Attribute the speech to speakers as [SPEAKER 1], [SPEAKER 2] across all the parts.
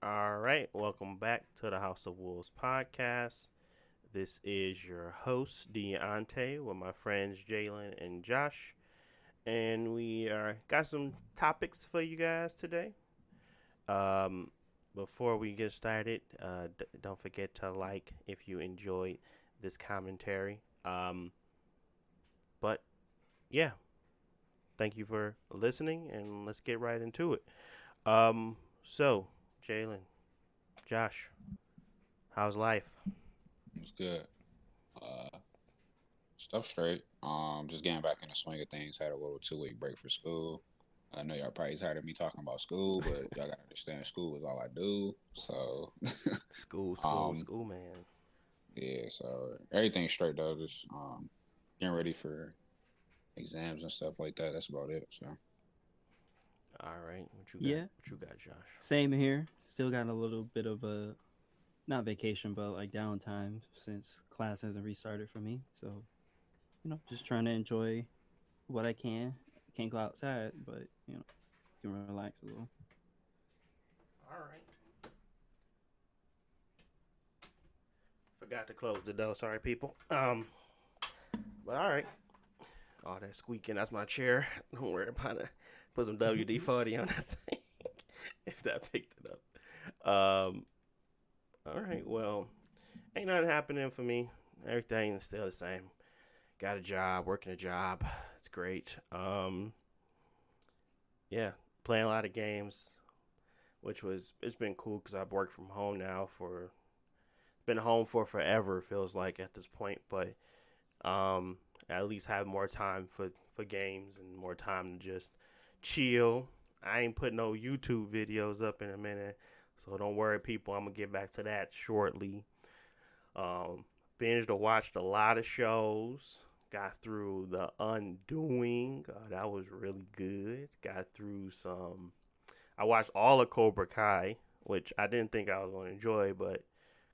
[SPEAKER 1] All right, welcome back to the House of Wolves podcast. This is your host Deontay with my friends Jalen and Josh, and we are got some topics for you guys today. Um, Before we get started, don't forget to like if you enjoyed this commentary. But yeah, thank you for listening, and let's get right into it. So Jalen, Josh, how's life?
[SPEAKER 2] It's good. Uh, Stuff straight. Just getting back in the swing of things. Had a little 2 week break for school. I know y'all probably tired of me talking about school, but y'all gotta understand school is all I do. So,
[SPEAKER 1] School, school,
[SPEAKER 2] um,
[SPEAKER 1] school, man.
[SPEAKER 2] yeah. So everything's straight though. Just getting ready for exams and stuff like that. That's about it. So
[SPEAKER 1] All right, what you got?
[SPEAKER 3] Yeah,
[SPEAKER 1] What you got, Josh?
[SPEAKER 3] same here. Still got a little bit of a not vacation, but like downtime since class hasn't restarted for me. So, just trying to enjoy what I can. Can't go outside, but can relax a little.
[SPEAKER 1] All right. Forgot to close the door. Sorry, people. But all right. All that squeaking. That's my chair. Don't worry about it. Put some WD 40 on that thing. If that picked it up. All right. Well, ain't nothing happening for me. Everything is still the same. Got a job. Working a job. It's great. Yeah. Playing a lot of games, which was it's been cool because I've worked from home now for been home for forever. Feels like at this point, but at least have more time for games and more time to just chill. I ain't put no YouTube videos up in a minute, so don't worry, people. I'm gonna get back to that shortly. Binged or watched a lot of shows. Got through The Undoing. That was really good. Got through some. I watched all of Cobra Kai, which I didn't think I was going to enjoy, but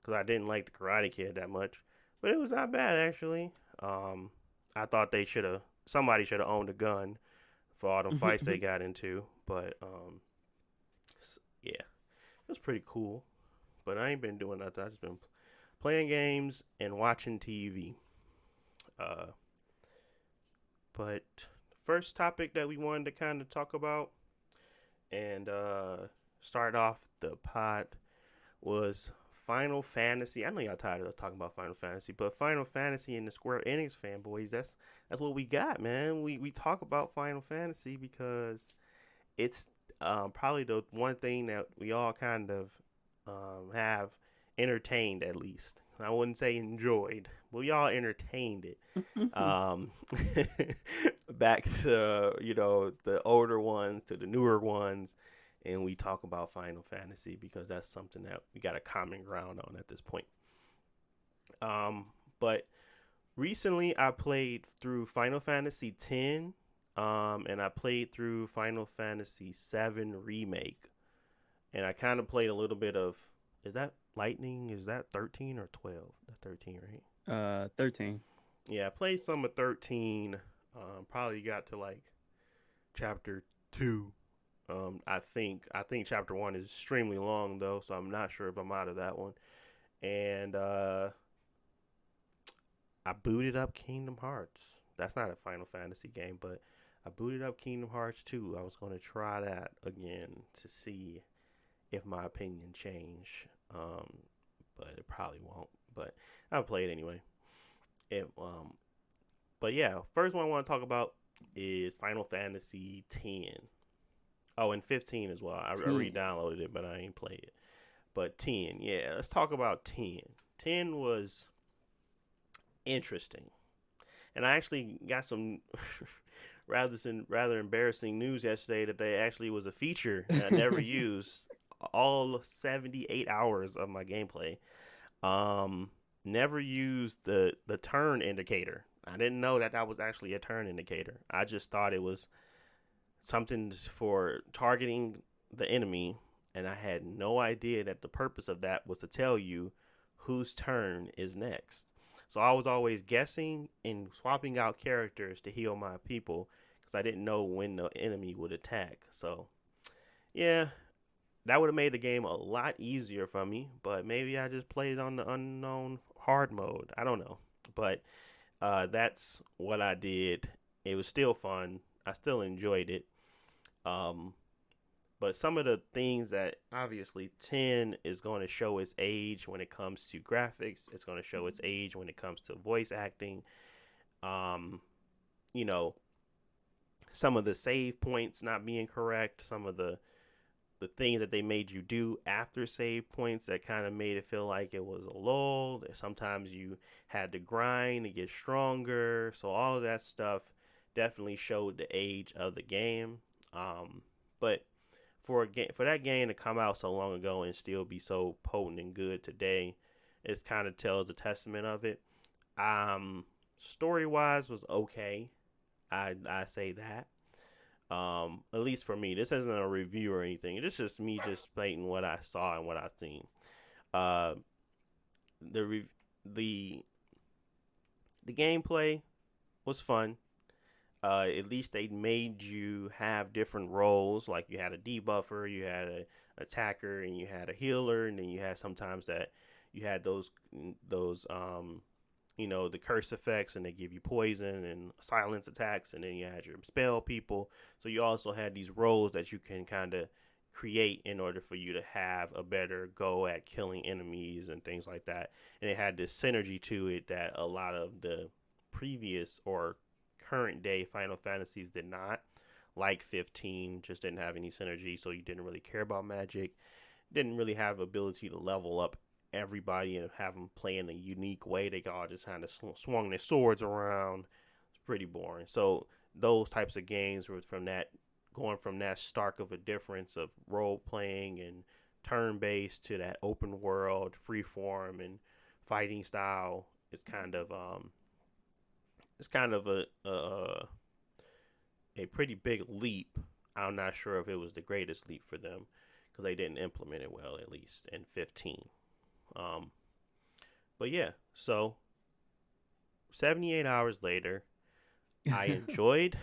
[SPEAKER 1] because I didn't like the Karate Kid that much, but it was not bad actually. Um, I thought they should have somebody should have owned a gun for all them fights they got into, but yeah, it was pretty cool. But I ain't been doing nothing. I just been playing games and watching TV. Uh, but first topic that we wanted to kind of talk about and start off the pod was Final Fantasy. I know y'all tired of us talking about Final Fantasy, but Final Fantasy and the Square Enix fanboys, that's what we got, man. We talk about Final Fantasy because it's probably the one thing that we all kind of have entertained at least. I wouldn't say enjoyed, but we all entertained it. Um, Back to the older ones to the newer ones, and we talk about Final Fantasy because that's something that we got a common ground on at this point. But recently I played through Final Fantasy X, and I played through Final Fantasy VII Remake, and I kind of played a little bit of. Is that Lightning? Is that 13 or 12? That's 13, right?
[SPEAKER 3] 13.
[SPEAKER 1] Yeah, I played some of 13. Probably got to like chapter 2. I think chapter 1 is extremely long though, so I'm not sure if I'm out of that one. And I booted up Kingdom Hearts. That's not a Final Fantasy game, but I booted up Kingdom Hearts 2. I was going to try that again to see if my opinion changed. But it probably won't. But I'll play it anyway. It But yeah, first one I want to talk about is Final Fantasy X. Oh, and 15 as well. I
[SPEAKER 3] 10.
[SPEAKER 1] re-downloaded it, but I ain't played it. But 10, yeah, let's talk about 10. 10 was interesting, and I actually got some rather embarrassing news yesterday that they actually was a feature that I never used all 78 hours of my gameplay. Um, Never used the turn indicator. I didn't know that that was actually a turn indicator. I just thought it was something for targeting the enemy, and I had no idea that the purpose of that was to tell you whose turn is next. So I was always guessing and swapping out characters to heal my people because I didn't know when the enemy would attack. So yeah, that would have made the game a lot easier for me. But maybe I just played it on the unknown hard mode. I don't know. But that's what I did. It was still fun. I still enjoyed it. Um, but some of the things that obviously 10 is going to show its age when it comes to graphics, it's going to show its age when it comes to voice acting. Um, you know, some of the save points not being correct, some of the things that they made you do after save points that kind of made it feel like it was a lull. Sometimes you had to grind to get stronger. So all of that stuff definitely showed the age of the game. But for that game to come out so long ago and still be so potent and good today, it kind of tells a testament of it. Story wise was okay. I say that. At least for me, this isn't a review or anything. It's just me just stating what I saw and what I've seen. Uh, the re- the the gameplay was fun. At least they made you have different roles. Like you had a debuffer, you had a attacker, and you had a healer, and then you had sometimes that you had those the curse effects, and they give you poison and silence attacks, and then you had your spell people. So you also had these roles that you can kind of create in order for you to have a better go at killing enemies and things like that. And it had this synergy to it that a lot of the previous or current day Final Fantasies did not. Like 15 just didn't have any synergy, so you didn't really care about magic. Didn't really have ability to level up everybody and have them play in a unique way. They all just kind of swung their swords around. It's pretty boring. So those types of games were from that, going from that stark of a difference of role playing and turn based to that open world, free form and fighting style. It's kind of a pretty big leap. I'm not sure if it was the greatest leap for them because they didn't implement it well, at least in 15. Um, but yeah, so 78 hours later, I enjoyed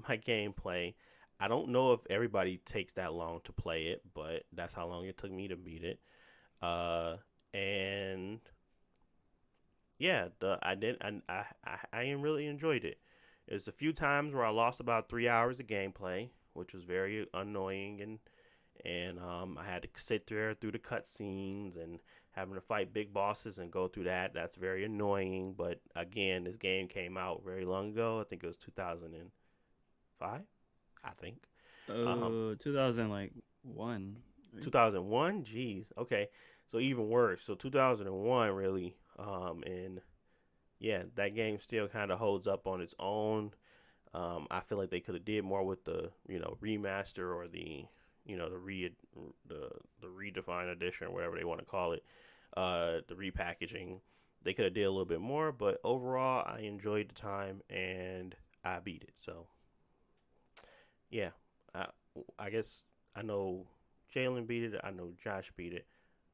[SPEAKER 1] my gameplay. I don't know if everybody takes that long to play it, but that's how long it took me to beat it. And yeah, I really enjoyed it. There's a few times where I lost about 3 hours of gameplay, which was very annoying, and I had to sit there through the cutscenes and having to fight big bosses and go through that. That's very annoying. But again, this game came out very long ago. I think it was 2005. I think.
[SPEAKER 3] 2000 like one. Right?
[SPEAKER 1] 2001. Jeez. Okay. So even worse. So 2001 really. And yeah, that game still kind of holds up on its own. I feel like they could have did more with the remaster or the redefined edition or whatever they want to call it, the repackaging. They could have did a little bit more, but overall, I enjoyed the time and I beat it. So yeah, I I guess I know Jalen beat it. I know Josh beat it.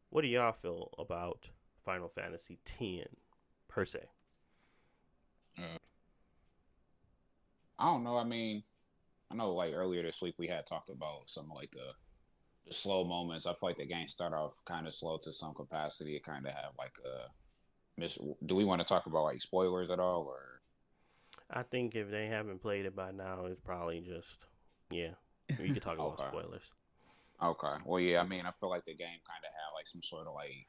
[SPEAKER 1] What do y'all feel about Final Fantasy X per se?
[SPEAKER 2] Uh, I don't know. I mean, I know like earlier this week we had talked about some like the slow moments. I feel like the game started off kind of slow to some capacity. It kind of had like a miss. Do we want to talk about like spoilers at all, or
[SPEAKER 1] I think if they haven't played it by now, it's probably just yeah. We could talk about
[SPEAKER 2] okay,
[SPEAKER 1] spoilers.
[SPEAKER 2] okay? Well, yeah. I mean, I feel like the game kind of had like some sort of like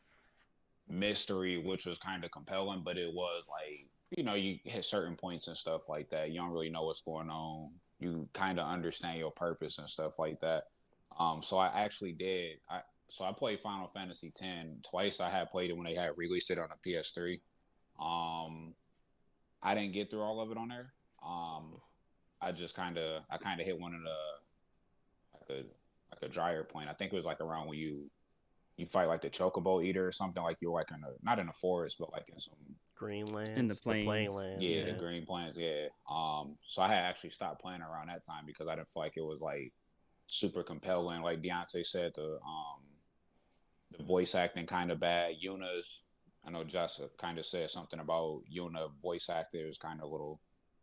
[SPEAKER 2] mystery, which was kind of compelling, but it was like you hit certain points and stuff like that. You don't really know what's going on. You kind of understand your purpose and stuff like that. So I actually did. I played Final Fantasy X twice. I had played it when they had released it on a PS3. Um, I didn't get through all of it on there. I kind of hit one of the like a drier point. I think it was like around when you fight like the chocobo eater or something. Like you're like in a not in a forest, but like in some
[SPEAKER 3] In the
[SPEAKER 1] Greenlands, the
[SPEAKER 3] plains.
[SPEAKER 1] Plainlands,
[SPEAKER 2] yeah the
[SPEAKER 1] yeah.
[SPEAKER 2] green plants. Yeah. So I had actually stopped playing around that time because I didn't feel like it was like super compelling. Like Deontay said, the voice acting kind of bad. Yuna's, I know Josh kind of said something about Yuna voice actor is kind of a little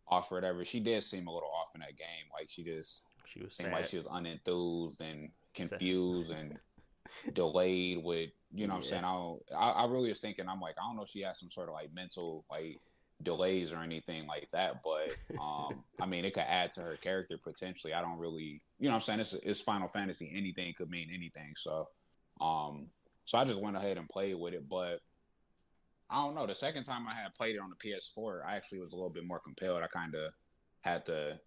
[SPEAKER 2] off or whatever. She did seem a little off in that game. Like she just
[SPEAKER 1] She was
[SPEAKER 2] seemed like
[SPEAKER 1] sad.
[SPEAKER 2] she was unenthused and
[SPEAKER 1] Sad.
[SPEAKER 2] confused and delayed with, you know what I'm
[SPEAKER 1] Yeah.
[SPEAKER 2] saying? I really was thinking, I'm like, I don't know if she has some sort of like mental like delays or anything like that, but I mean, it could add to her character potentially. I don't really, you know what I'm saying? It's Final Fantasy, anything could mean anything. Um, so I just went ahead and played with it, but I don't know. The second time I had played it on the PS4, I actually was a little bit more compelled. I kind of had to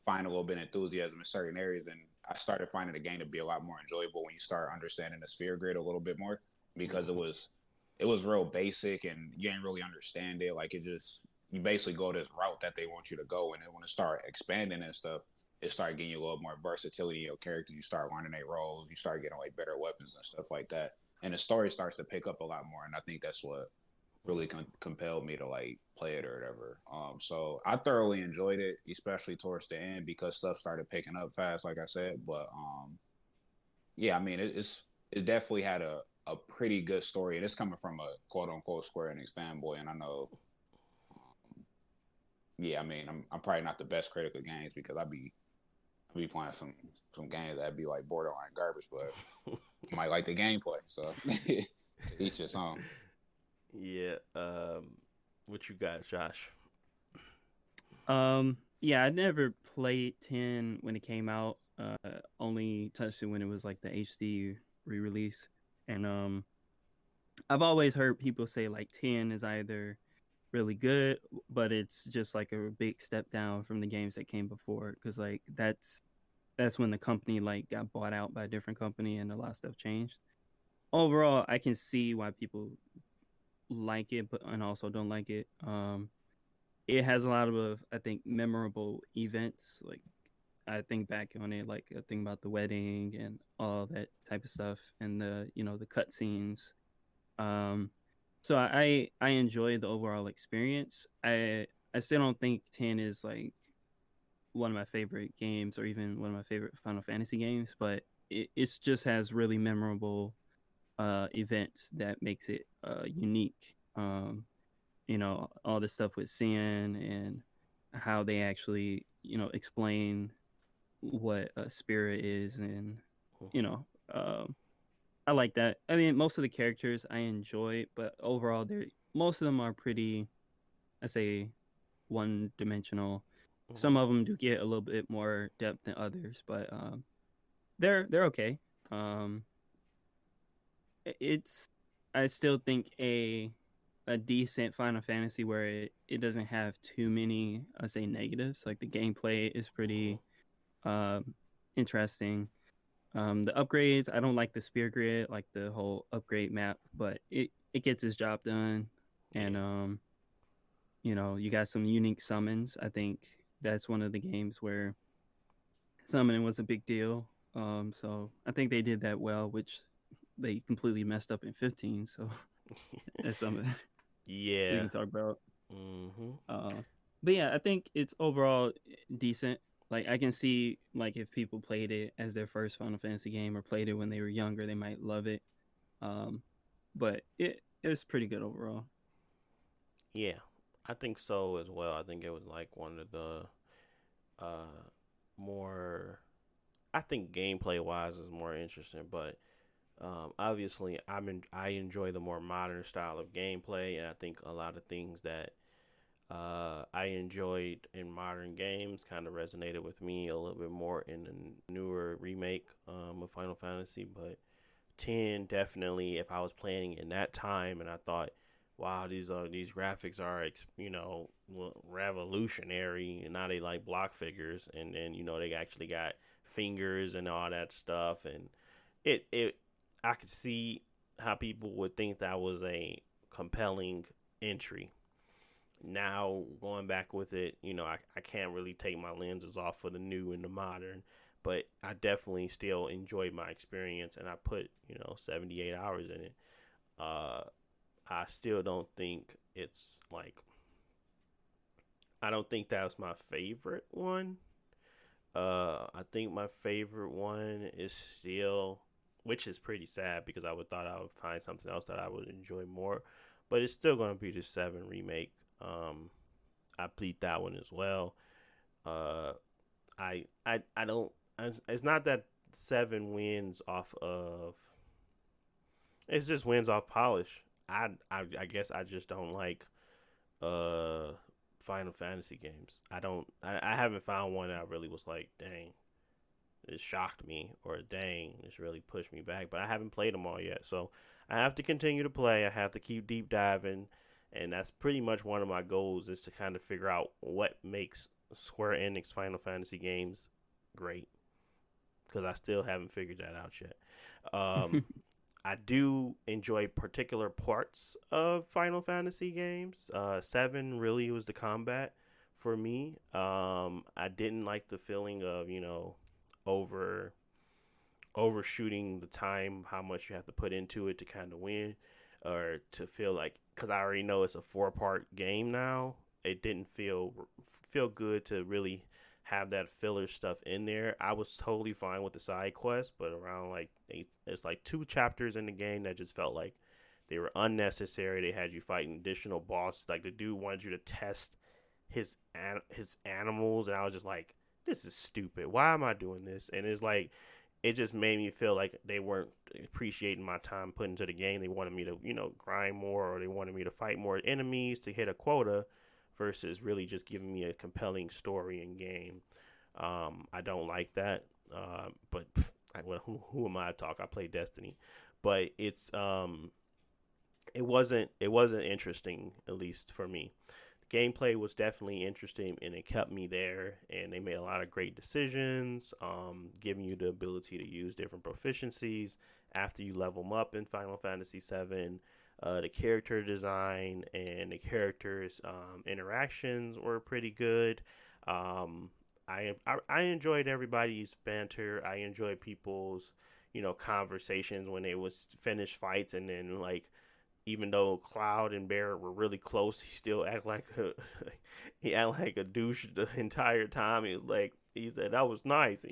[SPEAKER 2] find a little bit of enthusiasm in certain areas, and I started finding the game to be a lot more enjoyable when you start understanding the sphere grid a little bit more, because
[SPEAKER 1] Hmm.
[SPEAKER 2] it was real basic and you didn't really understand it. Like, it just, you basically go this route that they want you to go, and then when it start expanding and stuff, it started getting you a little more versatility in your characters. You start learning their roles, you start getting like better weapons and stuff like that, and the story starts to pick up a lot more. And I think that's what really compelled me to like play it or whatever. So I thoroughly enjoyed it, especially towards the end because stuff started picking up fast, like I said. But yeah, I mean, it definitely had a pretty good story, and it's coming from a quote unquote Square Enix fanboy. And I know, yeah, I mean, I'm probably not the best critic of games because I be playing some games that'd be like borderline garbage, but I might like the gameplay. So to each his own.
[SPEAKER 1] Yeah. What you got, Josh?
[SPEAKER 3] Yeah, I never played 10 when it came out. Only touched it when it was like the HD re-release. And I've always heard people say like 10 is either really good, but it's just like a big step down from the games that came before, because like that's when the company like got bought out by a different company and a lot of stuff changed. Overall, I can see why people like it, but and also don't like it. It has a lot of, I think, memorable events. Like, I think back on it, like I think about the wedding and all that type of stuff, and the the cutscenes. Um, so I enjoy the overall experience. I still don't think 10 is like one of my favorite games or even one of my favorite Final Fantasy games, but it's just has really memorable events that makes it unique. All this stuff with Sin and how they actually explain what a spirit is, and you know um, I like that. I mean, most of the characters I enjoy, but overall they're most of them are pretty, I say, one dimensional.
[SPEAKER 1] Hmm.
[SPEAKER 3] Some of them do get a little bit more depth than others, but they're okay. um it's I still think a decent Final Fantasy where it doesn't have too many, I say, negatives. Like the gameplay is
[SPEAKER 1] Hmm.
[SPEAKER 3] pretty interesting. The upgrades, I don't like the spear grid, like the whole upgrade map, but it gets its job done. And
[SPEAKER 1] Yeah.
[SPEAKER 3] you got some unique summons. I think that's one of the games where summoning was a big deal. So I think they did that well, which they completely messed up in 15. So that's something we
[SPEAKER 1] Yeah.
[SPEAKER 3] can talk about.
[SPEAKER 1] Hmm.
[SPEAKER 3] Uh, but yeah, I think it's overall decent. Like I can see, like, if people played it as their first Final Fantasy game or played it when they were younger, they might love it. Um, but it was pretty good overall.
[SPEAKER 1] Yeah. I think so as well. I think it was like one of the uh more. I think gameplay wise is more interesting, but obviously I enjoy the more modern style of gameplay, and I think a lot of things that I enjoyed in modern games kind of resonated with me a little bit more in the newer remake of Final Fantasy. But 10 definitely, if I was playing in that time and I thought, wow, these graphics are revolutionary, and now they like block figures, and then they actually got fingers and all that stuff, and it I could see how people would think that was a compelling entry. Now going back with it, I can't really take my lenses off for the new and the modern, but I definitely still enjoyed my experience, and I put 78 hours in it. uh I still don't think it's like, I don't think that was my favorite one. I think my favorite one is still, which is pretty sad because I would thought I would find something else that I would enjoy more, but it's still gonna be the 7 remake. I plead that one as well. Uh, I don't. It's not that 7 wins off of. It just wins off polish. I guess I just don't like uh Final Fantasy games. I haven't found one that I really was like, dang, it shocked me, or dang, this really pushed me back. But I haven't played them all yet, so I have to continue to play. I have to keep deep diving, and that's pretty much one of my goals is to kind of figure out what makes Square Enix Final Fantasy games great, because I still haven't figured that out yet. Um, I do enjoy particular parts of Final Fantasy games. Seven really was the combat for me. I didn't like the feeling of over overshooting the time, how much you have to put into it to kind of win, or to feel like, because I already know it's a 4 part game now. It didn't feel good to really have that filler stuff in there. I was totally fine with the side quest, but around like it's like 2 chapters in the game that just felt like they were unnecessary. They had you fighting additional bosses. Like the dude wanted you to test his animals, and I was just like, this is stupid. Why am I doing this? And it's like it just made me feel like they weren't appreciating my time put into the game. They wanted me to, grind more, or they wanted me to fight more enemies to hit a quota versus really just giving me a compelling story and game. I don't like that. But who am I to talk? I play Destiny, but it wasn't interesting, at least for me. Gameplay was definitely interesting, and it kept me there, and they made a lot of great decisions, giving you the ability to use different proficiencies after you level them up in Final Fantasy VII. The character design and the characters' interactions were pretty good. um, I enjoyed everybody's banter. I enjoyed people's conversations when they was finished fights, and then like, even though Cloud and Barrett were really close, he still act like he act like a douche the entire time. He said that was nice.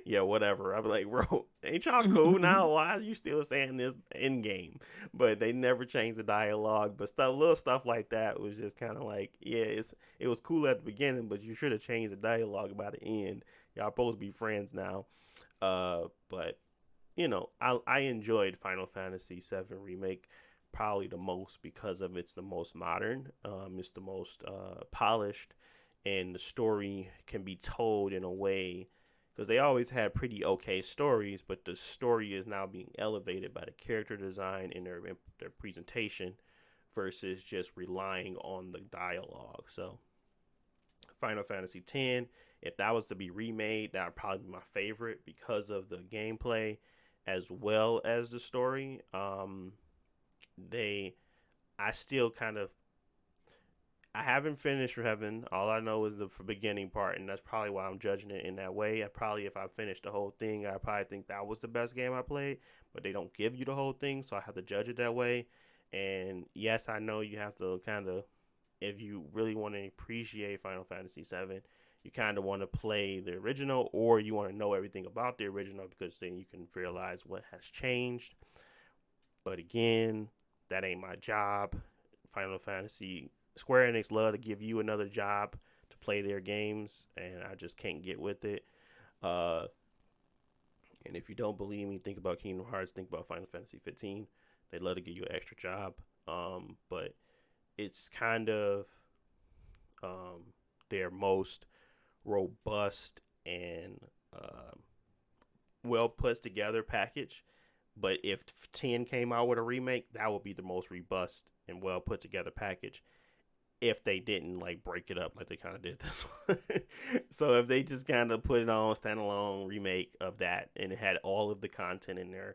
[SPEAKER 1] Yeah, whatever. I'm like, bro, ain't y'all cool now? Why are you still saying this in game? But they never changed the dialogue. But little stuff like that was just kind of like, yeah, it was cool at the beginning, but you should have changed the dialogue by the end. Y'all supposed to be friends now. But I enjoyed Final Fantasy VII Remake probably the most because of it's the most modern, it's the most polished, and the story can be told in a way, because they always had pretty okay stories, but the story is now being elevated by the character design and their presentation versus just relying on the dialogue. So Final Fantasy X, if that was to be remade, that would probably be my favorite because of the gameplay as well as the story. They, I still kind of, I haven't finished Heaven. All I know is the beginning part, and that's probably why I'm judging it in that way. If I finished the whole thing, I probably think that was the best game I played, but they don't give you the whole thing, so I have to judge it that way. And yes, I know you have to kind of, if you really want to appreciate Final Fantasy VII, you kind of want to play the original, or you want to know everything about the original, because then you can realize what has changed. But again, that ain't my job. Final Fantasy, Square Enix love to give you another job to play their games, and I just can't get with it. Uh, and if you don't believe me, think about Kingdom Hearts, think about Final Fantasy 15. They love to give you an extra job. But it's kind of their most robust and well put together package. But if 10 came out with a remake, that would be the most robust and well put together package, if they didn't like break it up like they kind of did this one. So if they just kind of put it on standalone remake of that and it had all of the content in there,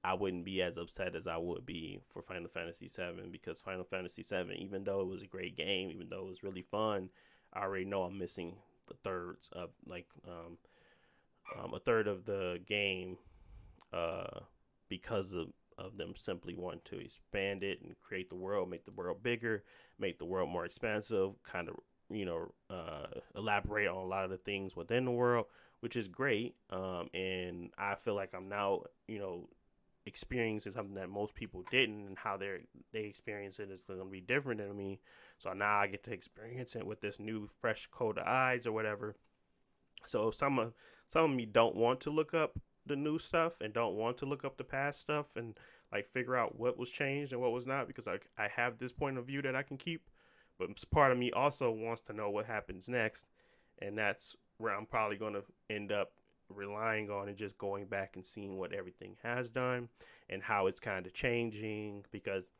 [SPEAKER 1] I wouldn't be as upset as I would be for Final Fantasy VII, because Final Fantasy VII, even though it was a great game, even though it was really fun, I already know I'm missing the thirds of a third of the game, because of them simply wanting to expand it and create the world, make the world bigger, make the world more expansive, kind of elaborate on a lot of the things within the world, which is great. And I feel like I'm now experiencing something that most people didn't, and how they experience it is going to be different than me. So now I get to experience it with this new fresh coat of eyes or whatever. So some of me don't want to look up the new stuff and don't want to look up the past stuff, and like figure out what was changed and what was not because I have this point of view that I can keep, but part of me also wants to know what happens next, and that's where I'm probably going to end up relying on and just going back and seeing what everything has done and how it's kind of changing because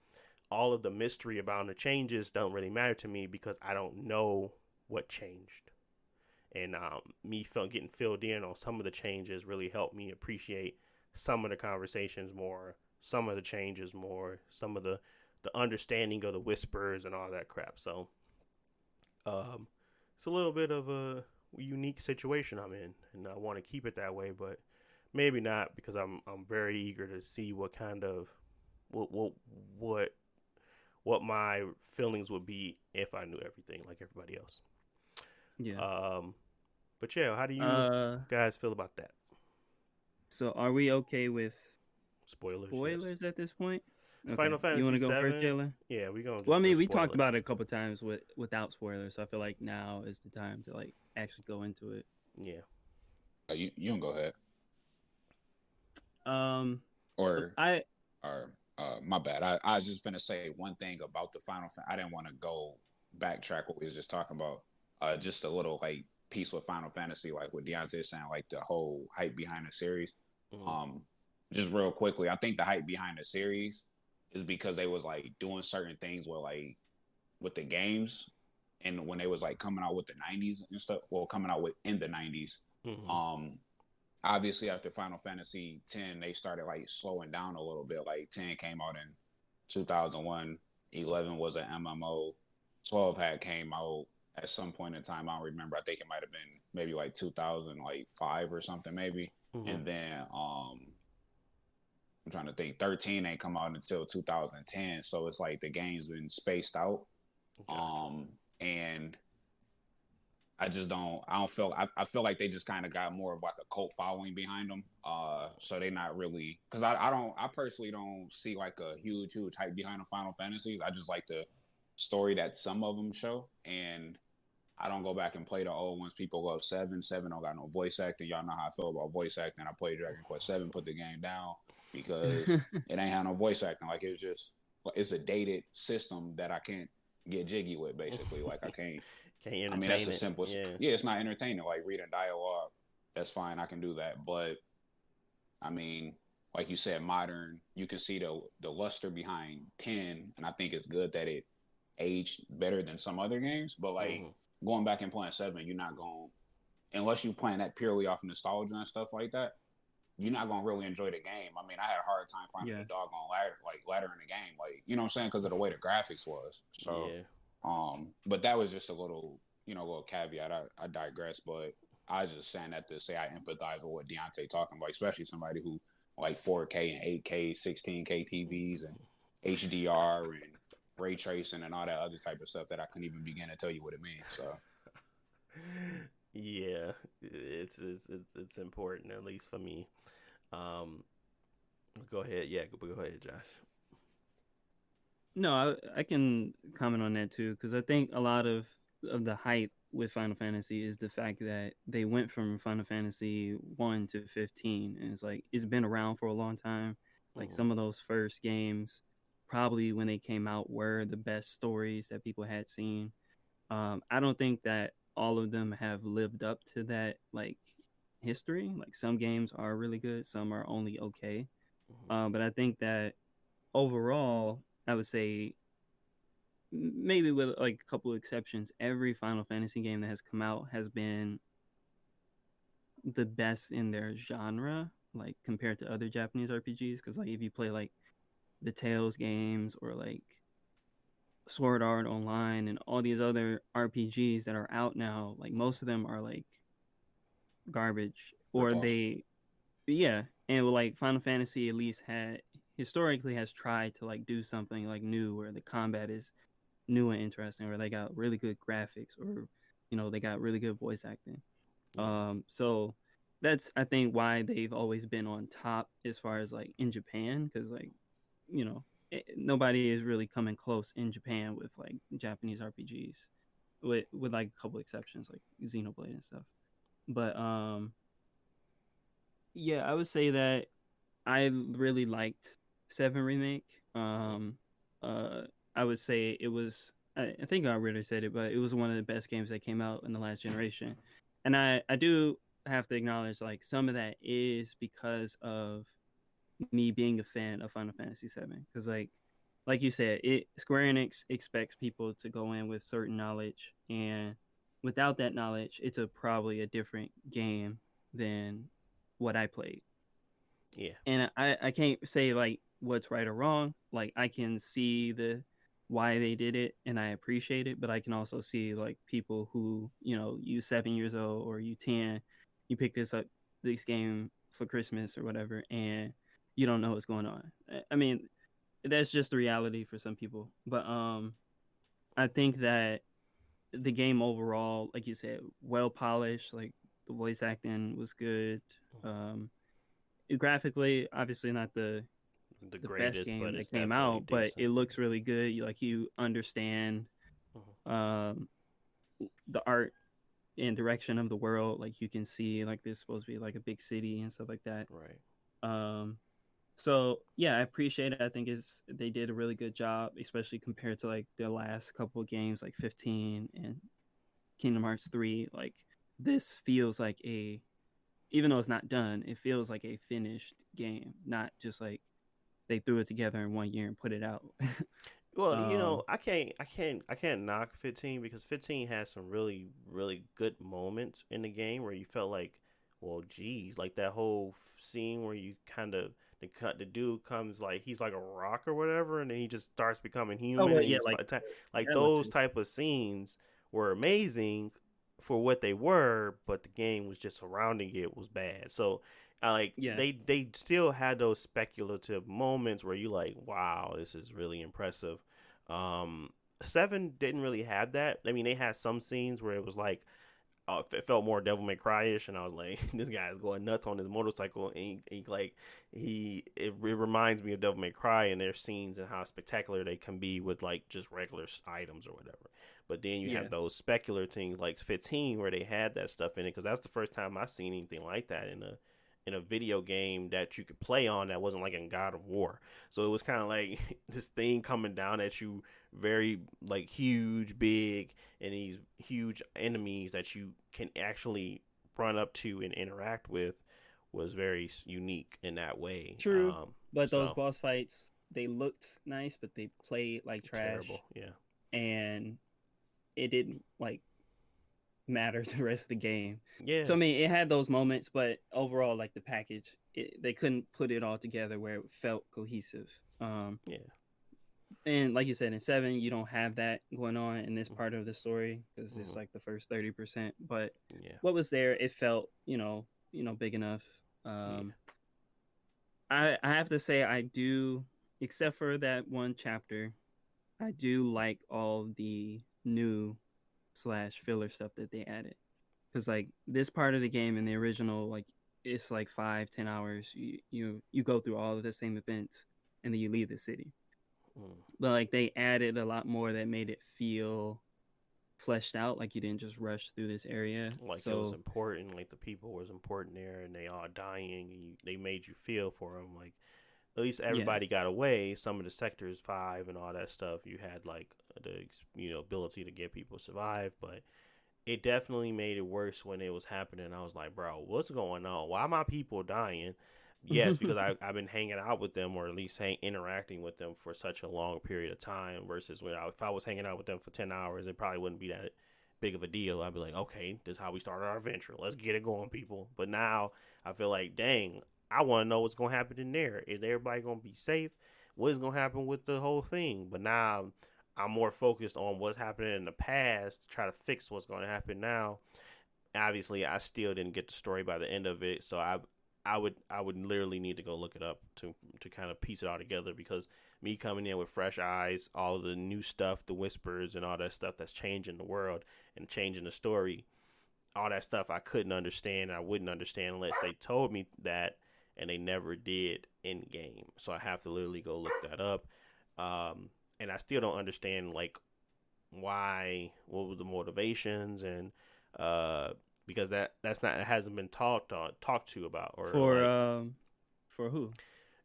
[SPEAKER 1] all of the mystery about the changes don't really matter to me because I don't know what changed. And getting filled in on some of the changes really helped me appreciate some of the conversations more, some of the changes more, some of the understanding of the whispers and all that crap. So it's a little bit of a unique situation I'm in, and I want to keep it that way, but maybe not because I'm very eager to see what kind of what what what what my feelings would be if I knew everything like everybody else.
[SPEAKER 3] Yeah.
[SPEAKER 1] But yeah, how do you
[SPEAKER 3] Uh,
[SPEAKER 1] guys feel about that?
[SPEAKER 3] so are we okay with
[SPEAKER 1] Spoilers, yes.
[SPEAKER 3] spoilers at this point? Okay.
[SPEAKER 1] Final
[SPEAKER 3] You want
[SPEAKER 1] Fantasy
[SPEAKER 3] to go first,
[SPEAKER 1] Seven.
[SPEAKER 3] Jalen?
[SPEAKER 1] Yeah, we gonna
[SPEAKER 3] Well, I
[SPEAKER 1] just go
[SPEAKER 3] mean, we
[SPEAKER 1] spoil
[SPEAKER 3] talked
[SPEAKER 1] it.
[SPEAKER 3] about it a couple times without spoilers, so I feel like now is the time to like actually go into it.
[SPEAKER 1] Yeah.
[SPEAKER 2] You can go ahead.
[SPEAKER 3] Um,
[SPEAKER 2] Or
[SPEAKER 3] I
[SPEAKER 2] my bad. I was just gonna say one thing about the I didn't want to go backtrack what we was just talking about. Just a little like piece with Final Fantasy, like what Deontay is saying, like the whole hype behind the series.
[SPEAKER 1] Mm-hmm.
[SPEAKER 2] Just real quickly, I think the hype behind the series is because they was like doing certain things with the games, and when they was like coming out with the '90s and stuff. Well, coming out with in the '90s.
[SPEAKER 1] Mm-hmm.
[SPEAKER 2] Obviously after Final Fantasy 10, they started like slowing down a little bit. Like 10 came out in 2001, 11 was an MMO, 12 had came out at some point in time. I don't remember. I think it might have been maybe like 2005 or something maybe.
[SPEAKER 1] Mm-hmm.
[SPEAKER 2] And then I'm trying to think. 13 ain't come out until 2010, so it's like the game's been spaced out.
[SPEAKER 1] Gotcha.
[SPEAKER 2] And I just don't. I don't feel. I feel like they just kind of got more of like a cult following behind them. So they're not really because I don't. I personally don't see like a huge hype behind the Final Fantasies. I just like the story that some of them show, and I don't go back and play the old ones. People love Seven. Seven don't got no voice acting. Y'all know how I feel about voice acting. I played Dragon Quest Seven, put the game down because it ain't had no voice acting. Like it's a dated system that I can't get jiggy with. Basically, like I can't.
[SPEAKER 1] Can't
[SPEAKER 2] I mean, that's
[SPEAKER 1] entertain
[SPEAKER 2] the
[SPEAKER 1] it.
[SPEAKER 2] simplest.
[SPEAKER 1] Yeah.
[SPEAKER 2] Yeah, it's not entertaining. Like reading dialogue, that's fine. I can do that. But I mean, like you said, modern. You can see the luster behind 10, and I think it's good that it aged better than some other games. But like going back and playing 7, you're not going unless you're playing that purely off nostalgia and stuff like that. You're not gonna really enjoy the game. I mean, I had a hard time finding the doggone ladder in the game, like you know what I'm saying, because of the way the graphics was. So.
[SPEAKER 1] Yeah.
[SPEAKER 2] But that was just a little caveat. I digress, but I was just saying that to say I empathize with what Deontay talking about, especially somebody who like 4K and 8K, 16K TVs and HDR and ray tracing and all that other type of stuff that I couldn't even begin to tell you what it means. So,
[SPEAKER 1] yeah, it's important at least for me. Go ahead. Yeah, go ahead, Josh.
[SPEAKER 3] No, I can comment on that too because I think a lot of the hype with Final Fantasy is the fact that they went from Final Fantasy 1 to 15, and it's like it's been around for a long time. Like some of those first games, probably when they came out, were the best stories that people had seen. I don't think that all of them have lived up to that like history. Like some games are really good, some are only okay. But I think that overall, I would say maybe with like a couple of exceptions, every Final Fantasy game that has come out has been the best in their genre, like compared to other Japanese RPGs. Because like if you play like the Tales games or like Sword Art Online and all these other RPGs that are out now, like most of them are like garbage or
[SPEAKER 2] rip-offs.
[SPEAKER 3] yeah, and like Final Fantasy at least had historically has tried to like do something like new where the combat is new and interesting, where they got really good graphics or they got really good voice acting. So that's I think why they've always been on top as far as like in Japan, because like nobody is really coming close in Japan with like Japanese RPGs, with like a couple exceptions like Xenoblade and stuff. But yeah, I would say that I really liked 7 remake. Uh, I would say it was. I think I already said it, but it was one of the best games that came out in the last generation, and I do have to acknowledge like some of that is because of me being a fan of Final Fantasy 7 because like you said, it Square Enix expects people to go in with certain knowledge, and without that knowledge, it's probably a different game than what I played.
[SPEAKER 1] Yeah.
[SPEAKER 3] And I can't say like what's right or wrong. Like I can see the why they did it and I appreciate it, but I can also see like people who, you 7 years old or you 10, you pick this game for Christmas or whatever and you don't know what's going on. I mean, that's just the reality for some people. But I think that the game overall, like you said, well polished, like the voice acting was good. Um Graphically, obviously not
[SPEAKER 1] The
[SPEAKER 3] the best
[SPEAKER 1] greatest,
[SPEAKER 3] game
[SPEAKER 1] but it's
[SPEAKER 3] that came
[SPEAKER 1] definitely
[SPEAKER 3] out, but it
[SPEAKER 1] decent.
[SPEAKER 3] looks really good. You understand
[SPEAKER 1] Mhm.
[SPEAKER 3] um, the art and direction of the world. Like you can see like this supposed to be like a big city and stuff like that.
[SPEAKER 1] Right.
[SPEAKER 3] Um, so yeah, I appreciate it. I think they did a really good job, especially compared to like their last couple of games, like 15 and Kingdom Hearts 3. Like this feels like even though it's not done, it feels like a finished game, not just like they threw it together in 1 year and put it out.
[SPEAKER 1] Well,
[SPEAKER 3] um,
[SPEAKER 1] I can't knock 15 because 15 has some really, really good moments in the game where you felt like, well, geez, like that whole scene where you kind of the dude comes like he's like a rock or whatever, and then he just starts becoming
[SPEAKER 3] oh
[SPEAKER 1] human,
[SPEAKER 3] well,
[SPEAKER 1] and
[SPEAKER 3] yeah,
[SPEAKER 1] he's
[SPEAKER 3] like
[SPEAKER 1] like those
[SPEAKER 3] gelatin.
[SPEAKER 1] type of scenes were amazing for what they were, but the game was just surrounding it was bad. So like
[SPEAKER 3] Yeah,
[SPEAKER 1] they still had those speculative moments where you like, wow, this is really impressive. um 7 didn't really have that. I mean, they had some scenes where it was like, it felt more Devil May Cry-ish, and I was like, this guy is going nuts on his motorcycle, and it reminds me of Devil May Cry and their scenes and how spectacular they can be with like just regular items or whatever. But then you
[SPEAKER 3] yeah,
[SPEAKER 1] have those specular things like 15 where they had that stuff in it, because that's the first time I seen anything like that in a video game that you could play on that wasn't like in God of War. So it was kind of like this thing coming down at you, very like huge, big, and these huge enemies that you can actually run up to and interact with was very unique in that way.
[SPEAKER 3] true. But those
[SPEAKER 1] So
[SPEAKER 3] boss fights, they looked nice, but they played like trash,
[SPEAKER 1] terrible, yeah,
[SPEAKER 3] and it didn't like matter to the rest of the game.
[SPEAKER 1] yeah,
[SPEAKER 3] So I mean, it had those moments, but overall, like the package, they couldn't put it all together where it felt cohesive.
[SPEAKER 1] yeah,
[SPEAKER 3] And like you said, in 7, you don't have that going on in this
[SPEAKER 1] mm-hmm,
[SPEAKER 3] part of the story because it's
[SPEAKER 1] mm-hmm,
[SPEAKER 3] like the first 30%. But
[SPEAKER 1] yeah,
[SPEAKER 3] what was there, it felt, big enough.
[SPEAKER 1] yeah,
[SPEAKER 3] Um, I have to say, I do, except for that one chapter, I do like all the new slash filler stuff that they added. Because like this part of the game in the original, like it's like 5-10 hours. You go through all of the same events, and then you leave the city.
[SPEAKER 1] mm.
[SPEAKER 3] But like they added a lot more that made it feel fleshed out, like you didn't just rush through this area.
[SPEAKER 1] Like it was
[SPEAKER 3] So
[SPEAKER 1] important, like the people was important there, and they all dying, and they made you feel for them. Like at least
[SPEAKER 3] yeah,
[SPEAKER 1] everybody got away. Some of the sectors 5 and all that stuff, you had like the ability to get people to survive, but it definitely made it worse when it was happening. I was like, bro, what's going on? Why are my people dying? Yes, because I've been hanging out with them, or at least interacting with them for such a long period of time. Versus if I was hanging out with them for 10 hours, it probably wouldn't be that big of a deal. I'd be like, okay, this is how we started our adventure. Let's get it going, people. But now I feel like, dang, I want to know what's going to happen in there. Is everybody going to be safe? What is going to happen with the whole thing? But now I'm more focused on what's happening in the past to try to fix what's going to happen now. Obviously, I still didn't get the story by the end of it, so I would literally need to go look it up to kind of piece it all together, because me coming in with fresh eyes, all of the new stuff, the whispers and all that stuff that's changing the world and changing the story, all that stuff I couldn't understand. I wouldn't understand unless they told me that, and they never did in game. So I have to literally go look that up. And I still don't understand like what was the motivations, and uh, because that's not, it hasn't been talked to about, or
[SPEAKER 3] for
[SPEAKER 1] like
[SPEAKER 3] for who?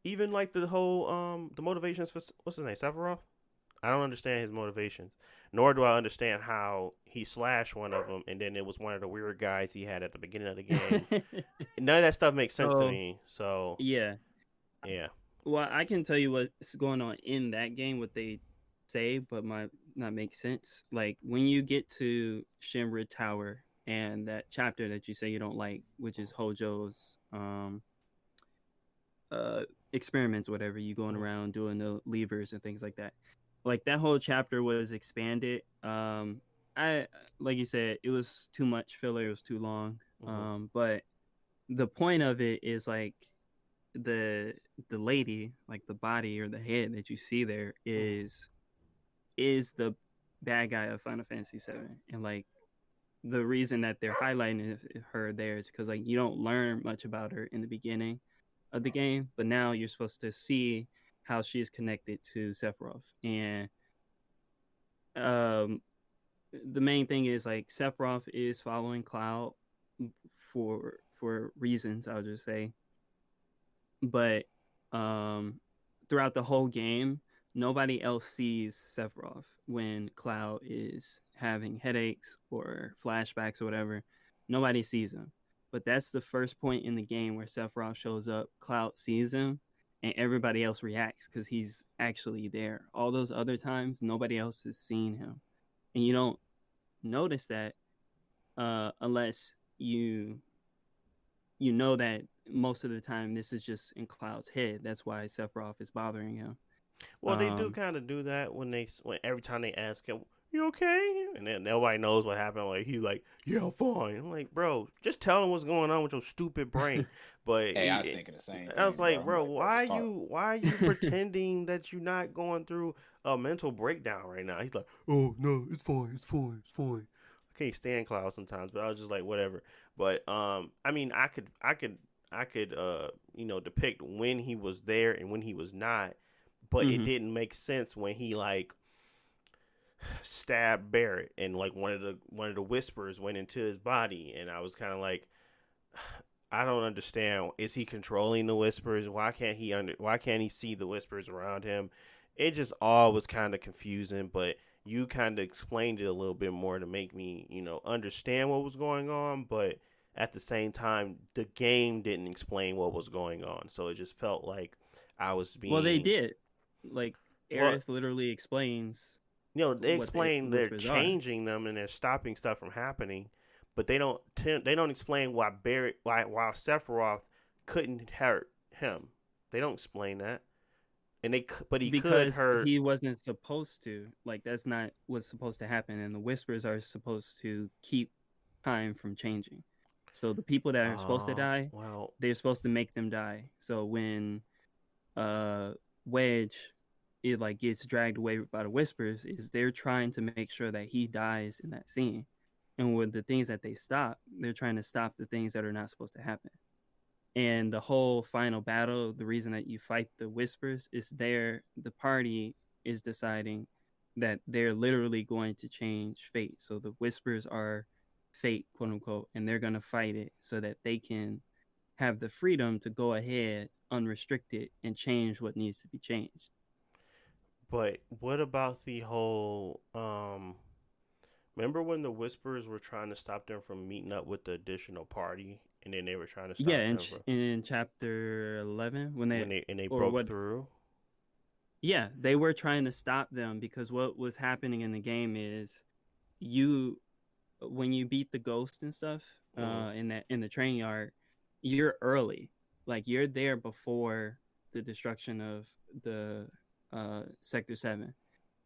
[SPEAKER 1] Even like the whole the motivations for what's his name, Sephiroth. I don't understand his motivations, nor do I understand how he slashed one of them, and then it was one of the weird guys he had at the beginning of the game. None of that stuff makes sense to
[SPEAKER 3] So
[SPEAKER 1] me. So
[SPEAKER 3] yeah,
[SPEAKER 1] yeah.
[SPEAKER 3] well, I can tell you what's going on in that game, what they say, but might not make sense. Like when you get to Shinra Tower and that chapter that you say you don't like, which is Hojo's uh experiments, whatever, you going
[SPEAKER 1] Mm-hmm.
[SPEAKER 3] around doing the levers and things like that. Like that whole chapter was expanded. I like you said, it was too much filler, it was too long.
[SPEAKER 1] Mm-hmm.
[SPEAKER 3] But the point of it is like the the lady, like the body or the head that you see there is the bad guy of Final Fantasy 7. And like the reason that they're highlighting her there is because like you don't learn much about her in the beginning of the game, but now you're supposed to see how she is connected to Sephiroth. And um the main thing is like Sephiroth is following Cloud for reasons, I'll just say. But um throughout the whole game, nobody else sees Sephiroth when Cloud is having headaches or flashbacks or whatever. Nobody sees him. But that's the first point in the game where Sephiroth shows up, Cloud sees him, and everybody else reacts because he's actually there. All those other times, nobody else has seen him. And you don't notice that unless you know that most of the time this is just in Cloud's head. That's why Sephiroth is bothering him.
[SPEAKER 1] Well, they do
[SPEAKER 3] Um,
[SPEAKER 1] kind of do that when every time they ask him, "You okay?" and then nobody knows what happened. Like he's like, "Yeah, I'm fine." I'm like, bro, just tell him what's going on with your stupid brain. But
[SPEAKER 2] Hey, I was thinking the same
[SPEAKER 1] I was
[SPEAKER 2] thing, bro.
[SPEAKER 1] like,
[SPEAKER 2] I'm
[SPEAKER 1] bro,
[SPEAKER 2] like, bro, just talk.
[SPEAKER 1] why are you pretending that you're not going through a mental breakdown right now? He's like, "Oh no, it's fine, it's fine, it's fine." I can't stand Cloud sometimes, but I was just like, whatever. But I mean, I could depict when he was there and when he was not, but it
[SPEAKER 3] mm-hmm.
[SPEAKER 1] didn't make sense when he like stabbed Barrett and like one of the whispers went into his body, and I was kind of like, I don't understand. Is he controlling the whispers? Why can't he see the whispers around him? It just all was kind of confusing, but you kind of explained it a little bit more to make me, understand what was going on, but at the same time, the game didn't explain what was going on. So it just felt like I was
[SPEAKER 3] Well, they
[SPEAKER 1] being,
[SPEAKER 3] did. Like
[SPEAKER 1] well,
[SPEAKER 3] Aerith literally explains
[SPEAKER 1] they
[SPEAKER 3] what the
[SPEAKER 1] explain they're
[SPEAKER 3] whispers are.
[SPEAKER 1] changing them and they're stopping stuff from happening, but they don't explain why Barrett why Sephiroth couldn't hurt him. They don't explain that, and but he could
[SPEAKER 3] Because
[SPEAKER 1] hurt.
[SPEAKER 3] he wasn't supposed to. Like that's not what's supposed to happen. And the whispers are supposed to keep time from changing. So the people that are supposed to die,
[SPEAKER 1] Well,
[SPEAKER 3] they're supposed to make them die. So when uh Wedge it like gets dragged away by the whispers, is they're trying to make sure that he dies in that scene. And with the things that they stop, they're trying to stop the things that are not supposed to happen. And the whole final battle, the reason that you fight the whispers is the party is deciding that they're literally going to change fate. So the whispers are fate, quote unquote, and they're going to fight it so that they can have the freedom to go ahead unrestricted and change what needs to be changed.
[SPEAKER 1] but what about the whole remember when the Whispers were trying to stop them from meeting up with the additional party, and then they were trying to
[SPEAKER 3] Yeah,
[SPEAKER 1] stop them from
[SPEAKER 3] in chapter 11 when
[SPEAKER 1] when they
[SPEAKER 3] or
[SPEAKER 1] broke
[SPEAKER 3] what
[SPEAKER 1] through?
[SPEAKER 3] yeah, they were trying to stop them because what was happening in the game is you when you beat the ghost and stuff
[SPEAKER 1] Mm-hmm.
[SPEAKER 3] in the train yard, you're early. Like you're there before the destruction of the sector 7.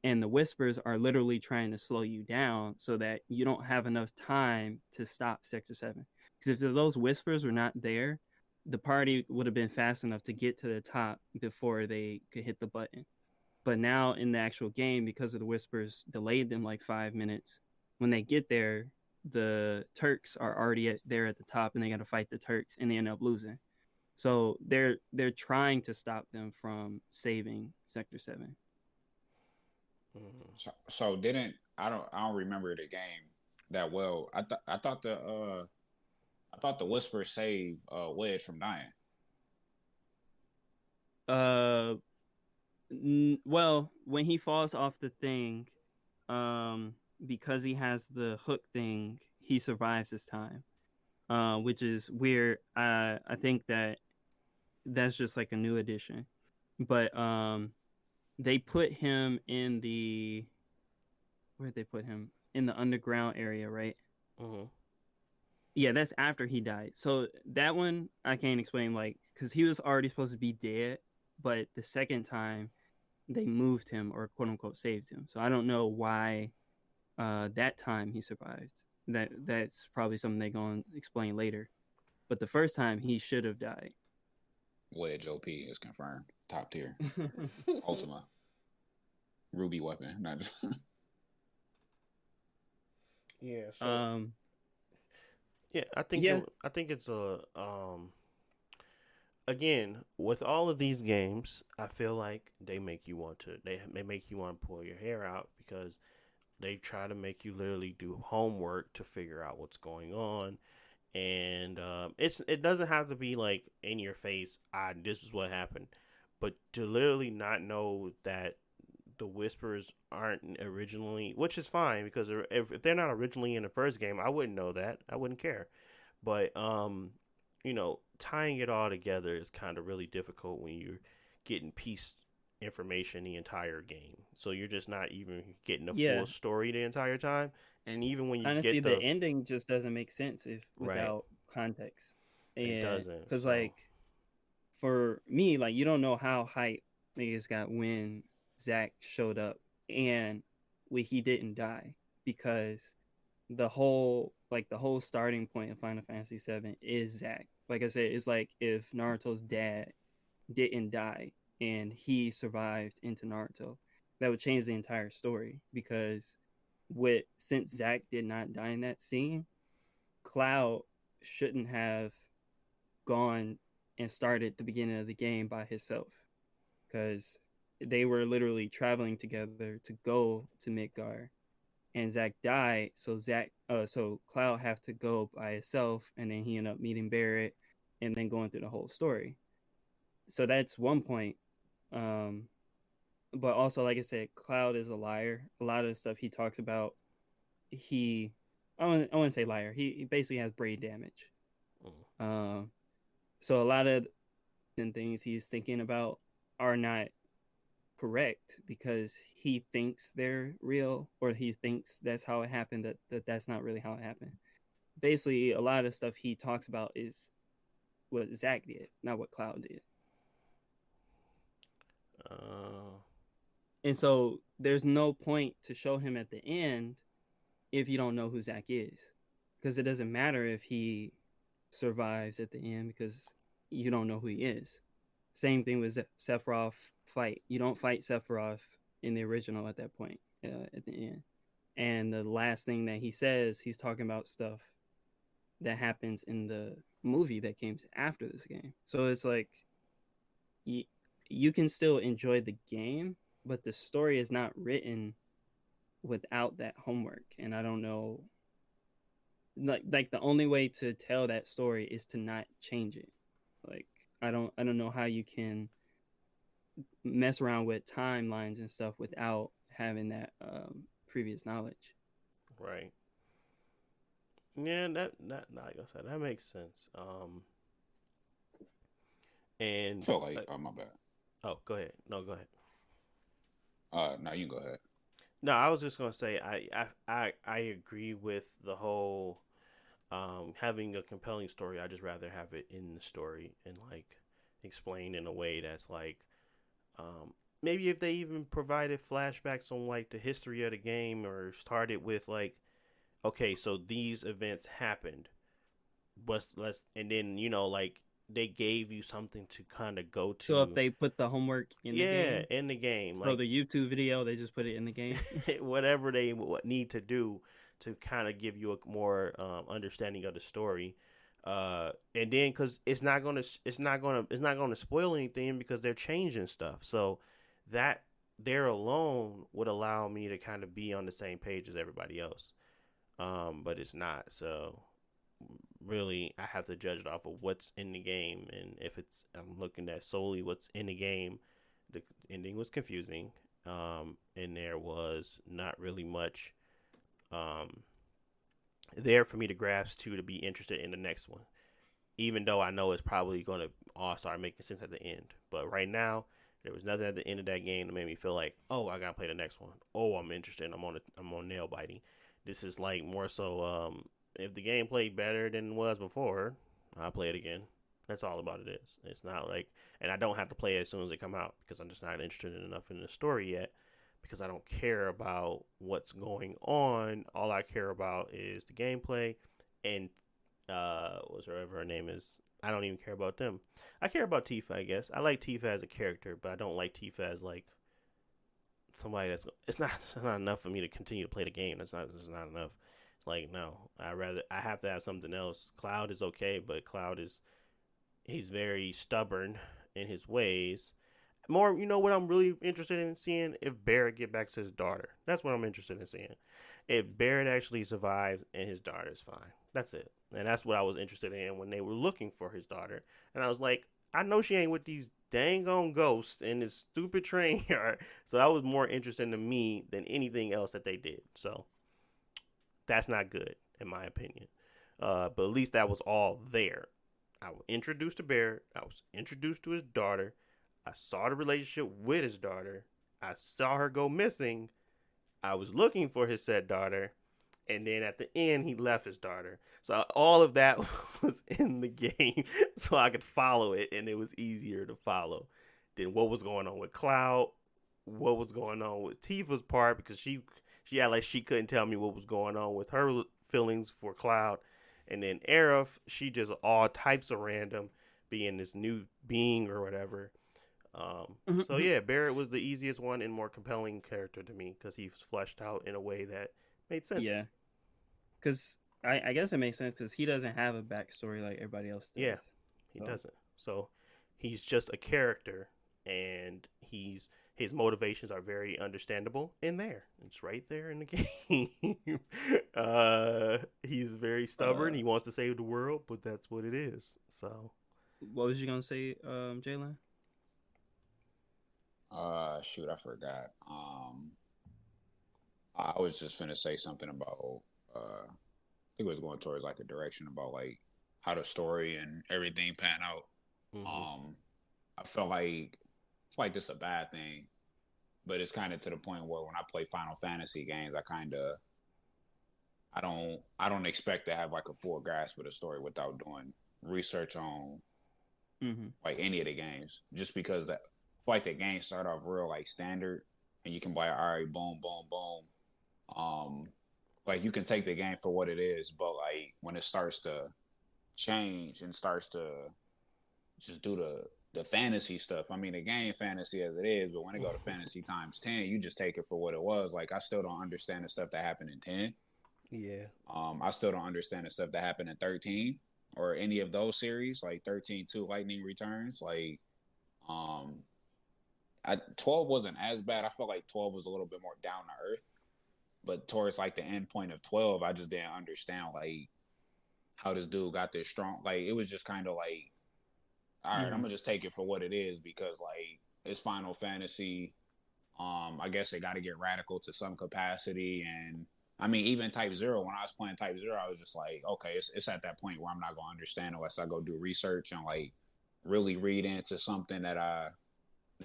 [SPEAKER 3] And the whispers are literally trying to slow you down so that you don't have enough time to stop sector 7. Because if those whispers were not there, the party would have been fast enough to get to the top before they could hit the button. But now in the actual game, because of the whispers delayed them like 5 minutes, when they get there, the Turks are already there at the top, and they got to fight the Turks, and they end up losing. So they're trying to stop them from saving Sector 7.
[SPEAKER 1] Mm-hmm.
[SPEAKER 2] So didn't I don't remember the game that well. I thought the whisper saved Wedge from dying.
[SPEAKER 3] Uh, well, when he falls off the thing, um, because he has the hook thing, he survives this time. Which is weird. I think that's just like a new addition. But they put him in the where'd they put him? In the underground area, right?
[SPEAKER 1] Hmm.
[SPEAKER 3] Yeah, that's after he died. So that one I can't explain, like, because he was already supposed to be dead, but the second time they moved him or quote unquote saved him. So I don't know why that time he survived. That's probably something they're going to explain later. But the first time he should have died.
[SPEAKER 2] Wedge OP is confirmed. Top tier. Ultima. Ruby weapon. Not just...
[SPEAKER 1] Yeah. So
[SPEAKER 3] um
[SPEAKER 1] yeah,
[SPEAKER 3] yeah,
[SPEAKER 1] I think it's a again, with all of these games, I feel like they make you want to pull your hair out because they try to make you literally do homework to figure out what's going on, and it doesn't have to be like in your face. This is what happened, but to literally not know that the whispers aren't originally, which is fine because if they're not originally in the first game, I wouldn't know that. I wouldn't care. But tying it all together is kind of really difficult when you're getting piece information the entire game. So you're just not even getting the
[SPEAKER 3] yeah.
[SPEAKER 1] full story the entire time. And even when you
[SPEAKER 3] Honestly,
[SPEAKER 1] get
[SPEAKER 3] the
[SPEAKER 1] the
[SPEAKER 3] ending just doesn't make sense if
[SPEAKER 1] right,
[SPEAKER 3] without context.
[SPEAKER 1] it
[SPEAKER 3] And
[SPEAKER 1] doesn't.
[SPEAKER 3] because
[SPEAKER 1] So
[SPEAKER 3] like for me, like you don't know how hype niggas got when Zach showed up and when he didn't die because the whole starting point of Final Fantasy VII is Zach. Like I said, it's like if Naruto's dad didn't die and he survived into Naruto, that would change the entire story because since Zach did not die in that scene, Cloud shouldn't have gone and started the beginning of the game by himself because they were literally traveling together to go to Midgar, and Zach died, so Cloud have to go by himself, and then he ended up meeting Barrett, and then going through the whole story. So that's one point. Um, but also, like I said, Cloud is a liar. A lot of the stuff he talks about, he, I wouldn't say liar. He basically has brain damage.
[SPEAKER 1] mm,
[SPEAKER 3] Um, so a lot of the things he's thinking about are not correct because he thinks they're real or he thinks that's how it happened. That's not really how it happened. Basically, a lot of stuff he talks about is what Zach did, not what Cloud did.
[SPEAKER 1] uh,
[SPEAKER 3] And so there's no point to show him at the end if you don't know who Zach is, because it doesn't matter if he survives at the end because you don't know who he is. Same thing with Sephiroth fight. You don't fight Sephiroth in the original at that point at the end. And the last thing that he says, he's talking about stuff that happens in the movie that came after this game. So it's like you, you can still enjoy the game, but the story is not written without that homework. And I don't know, like the only way to tell that story is to not change it. Like I don't know how you can mess around with timelines and stuff without having that previous knowledge.
[SPEAKER 1] right. Yeah, like I said, that makes sense.
[SPEAKER 2] I
[SPEAKER 1] And
[SPEAKER 2] feel like, oh, my bad.
[SPEAKER 1] oh, go ahead. No, go ahead.
[SPEAKER 2] No, you can go ahead.
[SPEAKER 1] No, I was just gonna say I agree with the whole having a compelling story. I just rather have it in the story and like explained in a way that's like maybe if they even provided flashbacks on like the history of the game or started with like okay, so these events happened, but let's and then like they gave you something to kind of go
[SPEAKER 3] So if
[SPEAKER 1] to.
[SPEAKER 3] they put the homework in the
[SPEAKER 1] Yeah,
[SPEAKER 3] game,
[SPEAKER 1] in the game,
[SPEAKER 3] so
[SPEAKER 1] like
[SPEAKER 3] the YouTube video they just put it in the game.
[SPEAKER 1] whatever they need to do to kind of give you a more understanding of the story. And then because it's not gonna spoil anything because they're changing stuff. So that there alone would allow me to kind of be on the same page as everybody else. But it's not. So really I have to judge it off of what's in the game, and if it's I'm looking at solely what's in the game, the ending was confusing, and there was not really much um, there for me to grasp to be interested in the next one. Even though I know it's probably going to all start making sense at the end, but right now there was nothing at the end of that game that made me feel like, oh, I gotta play the next one. Oh, I'm interested. I'm on nail biting. This is like more so. If the game played better than it was before, I'll play it again. That's all about it is. It's not like, and I don't have to play it as soon as it come out because I'm just not interested enough in the story yet. Because I don't care about what's going on. All I care about is the gameplay and whatever her name is. I don't even care about them. I care about Tifa, I guess. I like Tifa as a character, but I don't like Tifa as like somebody that's. It's not enough for me to continue to play the game. It's not enough. It's like no, I have to have something else. Cloud is okay, but Cloud is he's very stubborn in his ways. More, you know what I'm really interested in seeing? If Barrett get back to his daughter. That's what I'm interested in seeing. If Barrett actually survives and his daughter is fine. That's it. And that's what I was interested in when they were looking for his daughter. And I was like, I know she ain't with these dang on ghosts in this stupid train yard. So that was more interesting to me than anything else that they did. So that's not good, in my opinion. But at least that was all there. I was introduced to Barrett. I was introduced to his daughter. I saw the relationship with his daughter. I saw her go missing. I was looking for his said daughter. And then at the end, he left his daughter. So all of that was in the game. So I could follow it. And it was easier to follow. Then what was going on with Cloud. What was going on with Tifa's part. Because she had like she couldn't tell me what was going on with her feelings for Cloud. And then Aerith, she just all types of random. Being this new being or whatever. So yeah, Barrett was the easiest one and more compelling character to me because he was fleshed out in a way that made sense.
[SPEAKER 3] Yeah, because I guess it makes sense because he doesn't have a backstory like everybody else does.
[SPEAKER 1] Yeah, he doesn't. So he's just a character, and his motivations are very understandable in there. It's right there in the game. He's very stubborn. He wants to save the world, but that's what it is. So,
[SPEAKER 3] what was you gonna say, Jalen?
[SPEAKER 2] Shoot, I forgot. I was just finna say something about. I think it was going towards like a direction about like how the story and everything pan out. Mm-hmm. I felt like it's like this a bad thing, but it's kind of to the point where when I play Final Fantasy games, I don't expect to have like a full grasp of the story without doing research on like any of the games, just because I feel like the games start off real like standard, and you can be like, all right, boom, boom, boom. Like you can take the game for what it is, but like when it starts to change and starts to just do the fantasy stuff. I mean, the game fantasy as it is, but when it go to fantasy times 10, you just take it for what it was. Like I still don't understand the stuff that happened in 10.
[SPEAKER 1] Yeah.
[SPEAKER 2] I still don't understand the stuff that happened in 13 or any of those series, like 13-2 Lightning Returns. Like 12 wasn't as bad. I felt like 12 was a little bit more down to earth. But towards like the end point of 12, I just didn't understand like how this dude got this strong. Like it was just kind of like, all right, I'm gonna just take it for what it is because like it's Final Fantasy. I guess they got to get radical to some capacity, and I mean even Type 0. When I was playing Type 0, I was just like, okay, it's at that point where I'm not gonna understand unless I go do research and like really read into something that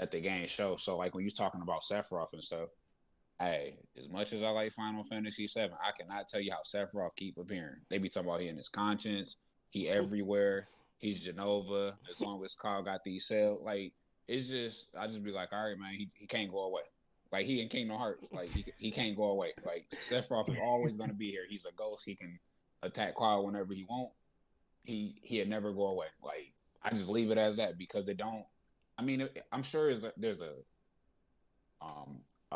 [SPEAKER 2] the game shows. So like when you're talking about Sephiroth and stuff. Hey, as much as I like Final Fantasy VII, I cannot tell you how Sephiroth keep appearing. They be talking about he in his conscience, he everywhere, he's Genova. As long as Carl got these cells, like it's just I just be like, all right, man, he can't go away. Like he in Kingdom Hearts, like he can't go away. Like Sephiroth is always gonna be here. He's a ghost. He can attack Carl whenever he want. He'd never go away. Like I just leave it as that because it don't. I mean, I'm sure there's a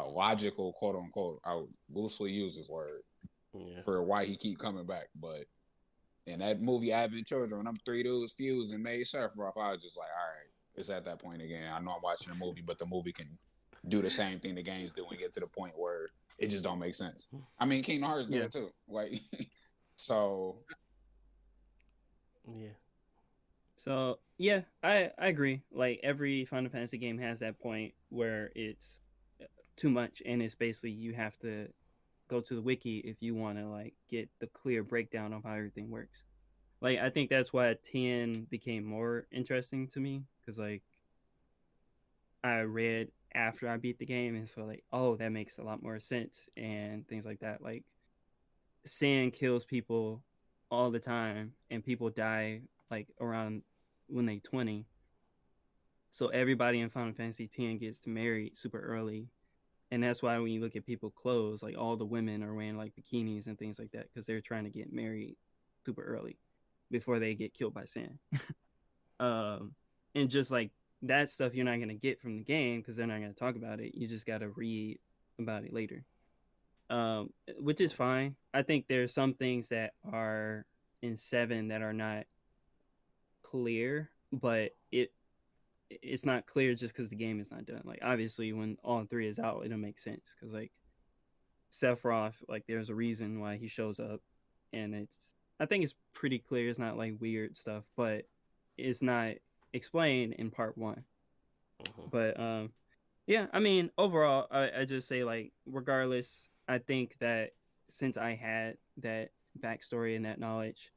[SPEAKER 2] logical quote unquote, I would loosely use this word for why he keep coming back. But in that movie Advent Children, when them three dudes fused and made Sephiroth, I was just like, all right, it's at that point again. I know I'm watching a movie, but the movie can do the same thing the games do and get to the point where it just don't make sense. I mean, Kingdom Hearts do it too. Like, so
[SPEAKER 1] Yeah.
[SPEAKER 3] So yeah, I agree. Like every Final Fantasy game has that point where it's too much, and it's basically you have to go to the wiki if you want to like get the clear breakdown of how everything works. Like I think that's why 10 became more interesting to me because like I read after I beat the game, and so like oh that makes a lot more sense and things like that. Like Sin kills people all the time, and people die like around when they 20. So everybody in Final Fantasy 10 gets married super early, and that's why when you look at people clothes, like all the women are wearing like bikinis and things like that because they're trying to get married super early before they get killed by Sin. um, and just like that stuff you're not gonna get from the game because they're not gonna talk about it. You just gotta read about it later, um, which is fine. I think there's some things that are in 7 that are not clear, but it's not clear just because the game is not done. Like obviously, when all 3 is out, it'll make sense because like Sephiroth, like there's a reason why he shows up, and it's I think it's pretty clear. It's not like weird stuff, but it's not explained in part 1.
[SPEAKER 1] Hmm.
[SPEAKER 3] But yeah, I mean overall, I just say like regardless, I think that since I had that backstory and that knowledge,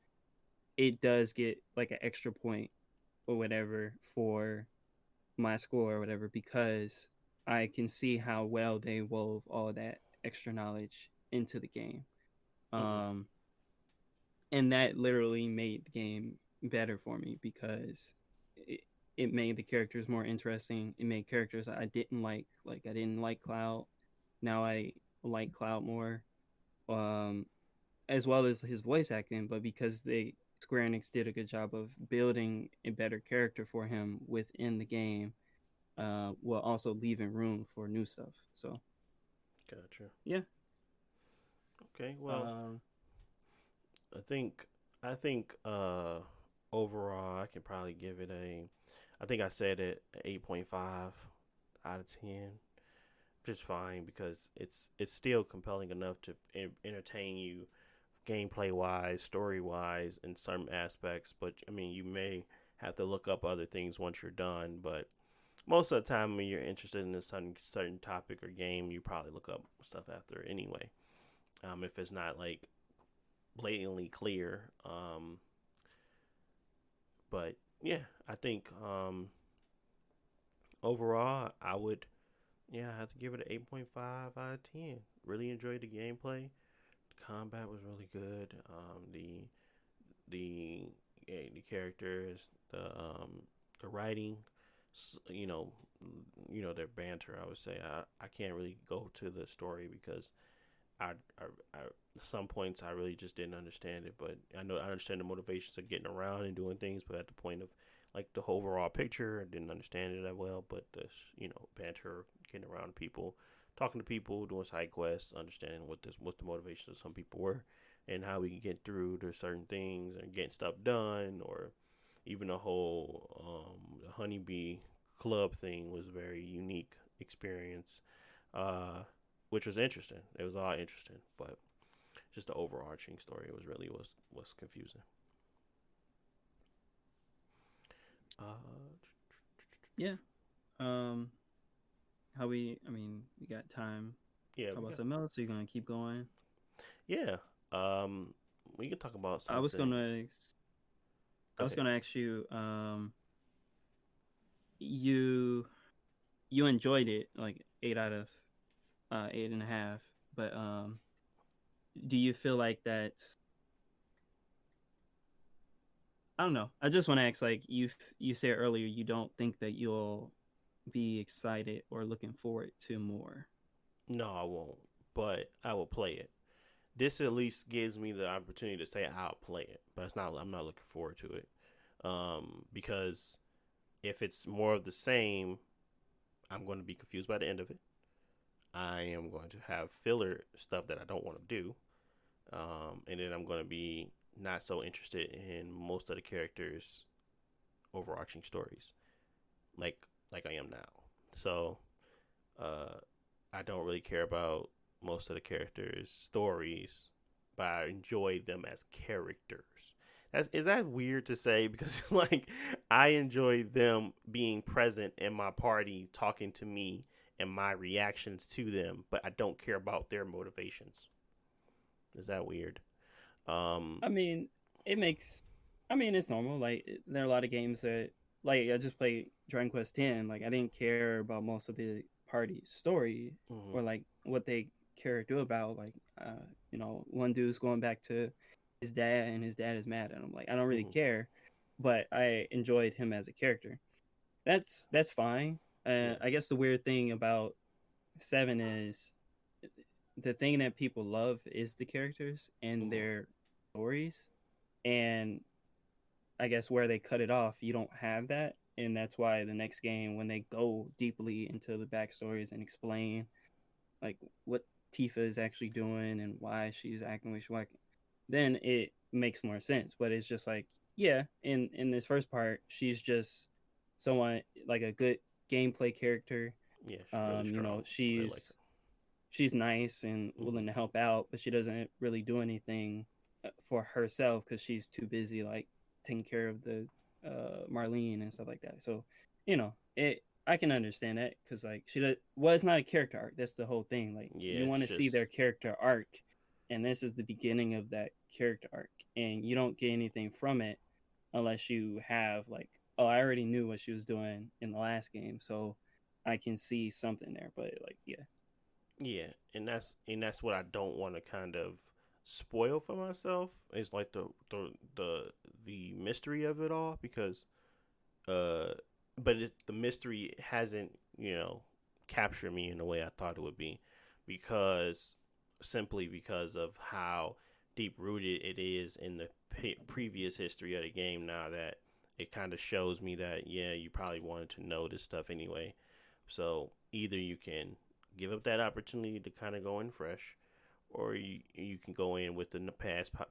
[SPEAKER 3] it does get like an extra point or whatever for my score or whatever because I can see how well they wove all that extra knowledge into the game.
[SPEAKER 1] Hmm.
[SPEAKER 3] Um, and that literally made the game better for me because it, it made the characters more interesting. It made characters I didn't like I didn't like Cloud. Now I like Cloud more, um, as well as his voice acting. But because they Square Enix did a good job of building a better character for him within the game, while also leaving room for new stuff. So
[SPEAKER 1] Gotcha.
[SPEAKER 3] yeah,
[SPEAKER 1] Okay. Well,
[SPEAKER 3] um,
[SPEAKER 1] I think I think overall I can probably give it a. I think I said it 8.5 out of 10. Just fine because it's still compelling enough to entertain you gameplay wise, story wise, in some aspects. But I mean, you may have to look up other things once you're done. But most of the time, when you're interested in a certain topic or game, you probably look up stuff after anyway. If it's not like blatantly clear. But yeah, I think overall, I would I have to give it an 8.5 out of 10. Really enjoyed the gameplay. The combat was really good. The the characters, the writing, you know, their banter. I would say I can't really go to the story because I some points I really just didn't understand it, but I know I understand the motivations of getting around and doing things, but at the point of like the overall picture, I didn't understand it that well. But this, banter, getting around people, talking to people, doing side quests, understanding what the motivations of some people were, and how we can get through to certain things and getting stuff done, or even the whole the honeybee club thing was a very unique experience. Uh, which was interesting. It was all interesting, but just the overarching story was really was confusing. Uh,
[SPEAKER 3] yeah. Um, how I mean, we got time.
[SPEAKER 1] yeah,
[SPEAKER 3] Talk
[SPEAKER 1] we
[SPEAKER 3] about
[SPEAKER 1] got
[SPEAKER 3] something else. So you're gonna keep going.
[SPEAKER 1] yeah. We can talk about
[SPEAKER 3] I was
[SPEAKER 1] something.
[SPEAKER 3] gonna, I
[SPEAKER 1] Go
[SPEAKER 3] was
[SPEAKER 1] ahead.
[SPEAKER 3] gonna ask you, you you enjoyed it like 8 out of 8.5, but do you feel like that's I don't know. I just want to ask, like you said earlier, you don't think that you'll be excited or looking forward to more.
[SPEAKER 1] No, I won't, but I will play it. This at least gives me the opportunity to say I'll play it, but it's not. I'm not looking forward to it, because if it's more of the same, I'm going to be confused by the end of it. I am going to have filler stuff that I don't want to do, and then I'm going to be not so interested in most of the characters' overarching stories, like I am now. So uh, I don't really care about most of the characters' stories, but I enjoy them as characters. is that weird to say? Because it's like I enjoy them being present in my party, talking to me, and my reactions to them, but I don't care about their motivations. Is that weird? Um,
[SPEAKER 3] I mean, it makes. I mean, it's normal. Like there are a lot of games that, like I just played Dragon Quest X. Like I didn't care about most of the party's story
[SPEAKER 1] mhm,
[SPEAKER 3] or like what they care to do about. Like, one dude's going back to his dad, and his dad is mad at him. Like I don't really
[SPEAKER 1] mhm,
[SPEAKER 3] care, but I enjoyed him as a character. That's fine.
[SPEAKER 1] yeah,
[SPEAKER 3] I guess the weird thing about Seven is the thing that people love is the characters and
[SPEAKER 1] mhm,
[SPEAKER 3] their stories, and I guess where they cut it off, you don't have that, and that's why the next game, when they go deeply into the backstories and explain like what Tifa is actually doing and why she's acting like she's like, then it makes more sense. But it's just like, yeah, in this first part, she's just someone like a good gameplay character.
[SPEAKER 1] yeah. She's really strong. Really like
[SPEAKER 3] She's nice and
[SPEAKER 1] her. Mhm,
[SPEAKER 3] willing to help out, but she doesn't really do anything for herself because she's too busy like taking care of the Marlene and stuff like that. So, it I can understand that because like she does. Well, it's not a character arc. That's the whole thing. Like
[SPEAKER 1] yeah,
[SPEAKER 3] you
[SPEAKER 1] it's
[SPEAKER 3] want to see
[SPEAKER 1] just
[SPEAKER 3] their character arc, and this is the beginning of that character arc, and you don't get anything from it unless you have like, oh, I already knew what she was doing in the last game, so I can see something there. But like, yeah.
[SPEAKER 1] yeah, and that's what I don't want to kind of spoil for myself. Is like the the mystery of it all because uh, but the mystery hasn't captured me in the way I thought it would be because simply because of how deep rooted it is in the previous history of the game. Now that it kind of shows me that yeah, you probably wanted to know this stuff anyway. So either you can give up that opportunity to kind of go in fresh, or you can go in with the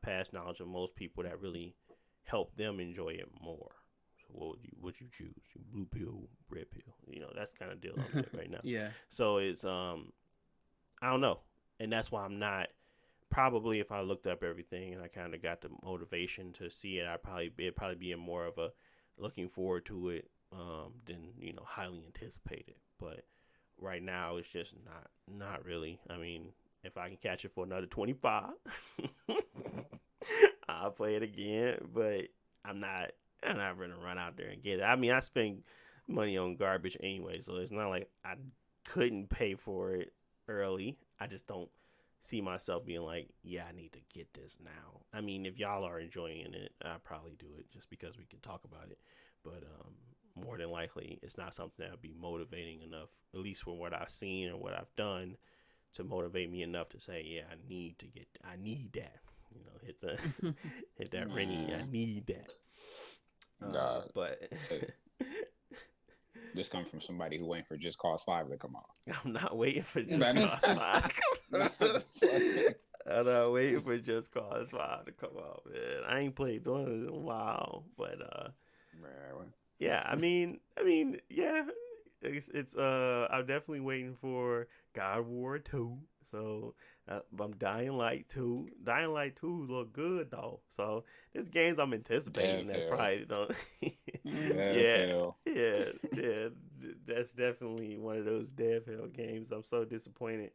[SPEAKER 1] past knowledge of most people that really help them enjoy it more. So what would you choose? Blue pill, red pill. That's kind of deal I'm in right now.
[SPEAKER 3] Yeah.
[SPEAKER 1] So it's I don't know, and that's why I'm not. Probably if I looked up everything and I kind of got the motivation to see it, it'd probably be a more of a looking forward to it than highly anticipated. But right now it's just not really. I mean, if I can catch it for another 25, I'll play it again. But I'm not. I'm not gonna run out there and get it. I mean, I spend money on garbage anyway, so it's not like I couldn't pay for it early. I just don't see myself being like, yeah, I need to get this now. I mean, if y'all are enjoying it, I'll probably do it just because we can talk about it. But more than likely, it's not something that would be motivating enough, at least from what I've seen and what I've done, to motivate me enough to say, yeah, I need that. Hit the, hit that Rennie. I
[SPEAKER 2] Man,
[SPEAKER 1] need that.
[SPEAKER 2] God,
[SPEAKER 1] But
[SPEAKER 2] say this comes from somebody who waiting for Just Cause 5 to come out.
[SPEAKER 1] I'm not waiting for Just
[SPEAKER 2] Man,
[SPEAKER 1] Cause 5. I'm not waiting for Just Cause 5 to come out, man. I ain't played doing it in a while, but
[SPEAKER 2] Man,
[SPEAKER 1] yeah. Yeah. It's. I'm definitely waiting for God of War 2. So I'm Dying Light 2. Dying Light 2 look good though. So there's games I'm anticipating
[SPEAKER 2] Dev
[SPEAKER 1] that's
[SPEAKER 2] Hell.
[SPEAKER 1] probably don't.
[SPEAKER 2] Dev
[SPEAKER 1] Yeah,
[SPEAKER 2] Hell.
[SPEAKER 1] yeah. That's definitely one of those Dev Hell games. I'm so disappointed.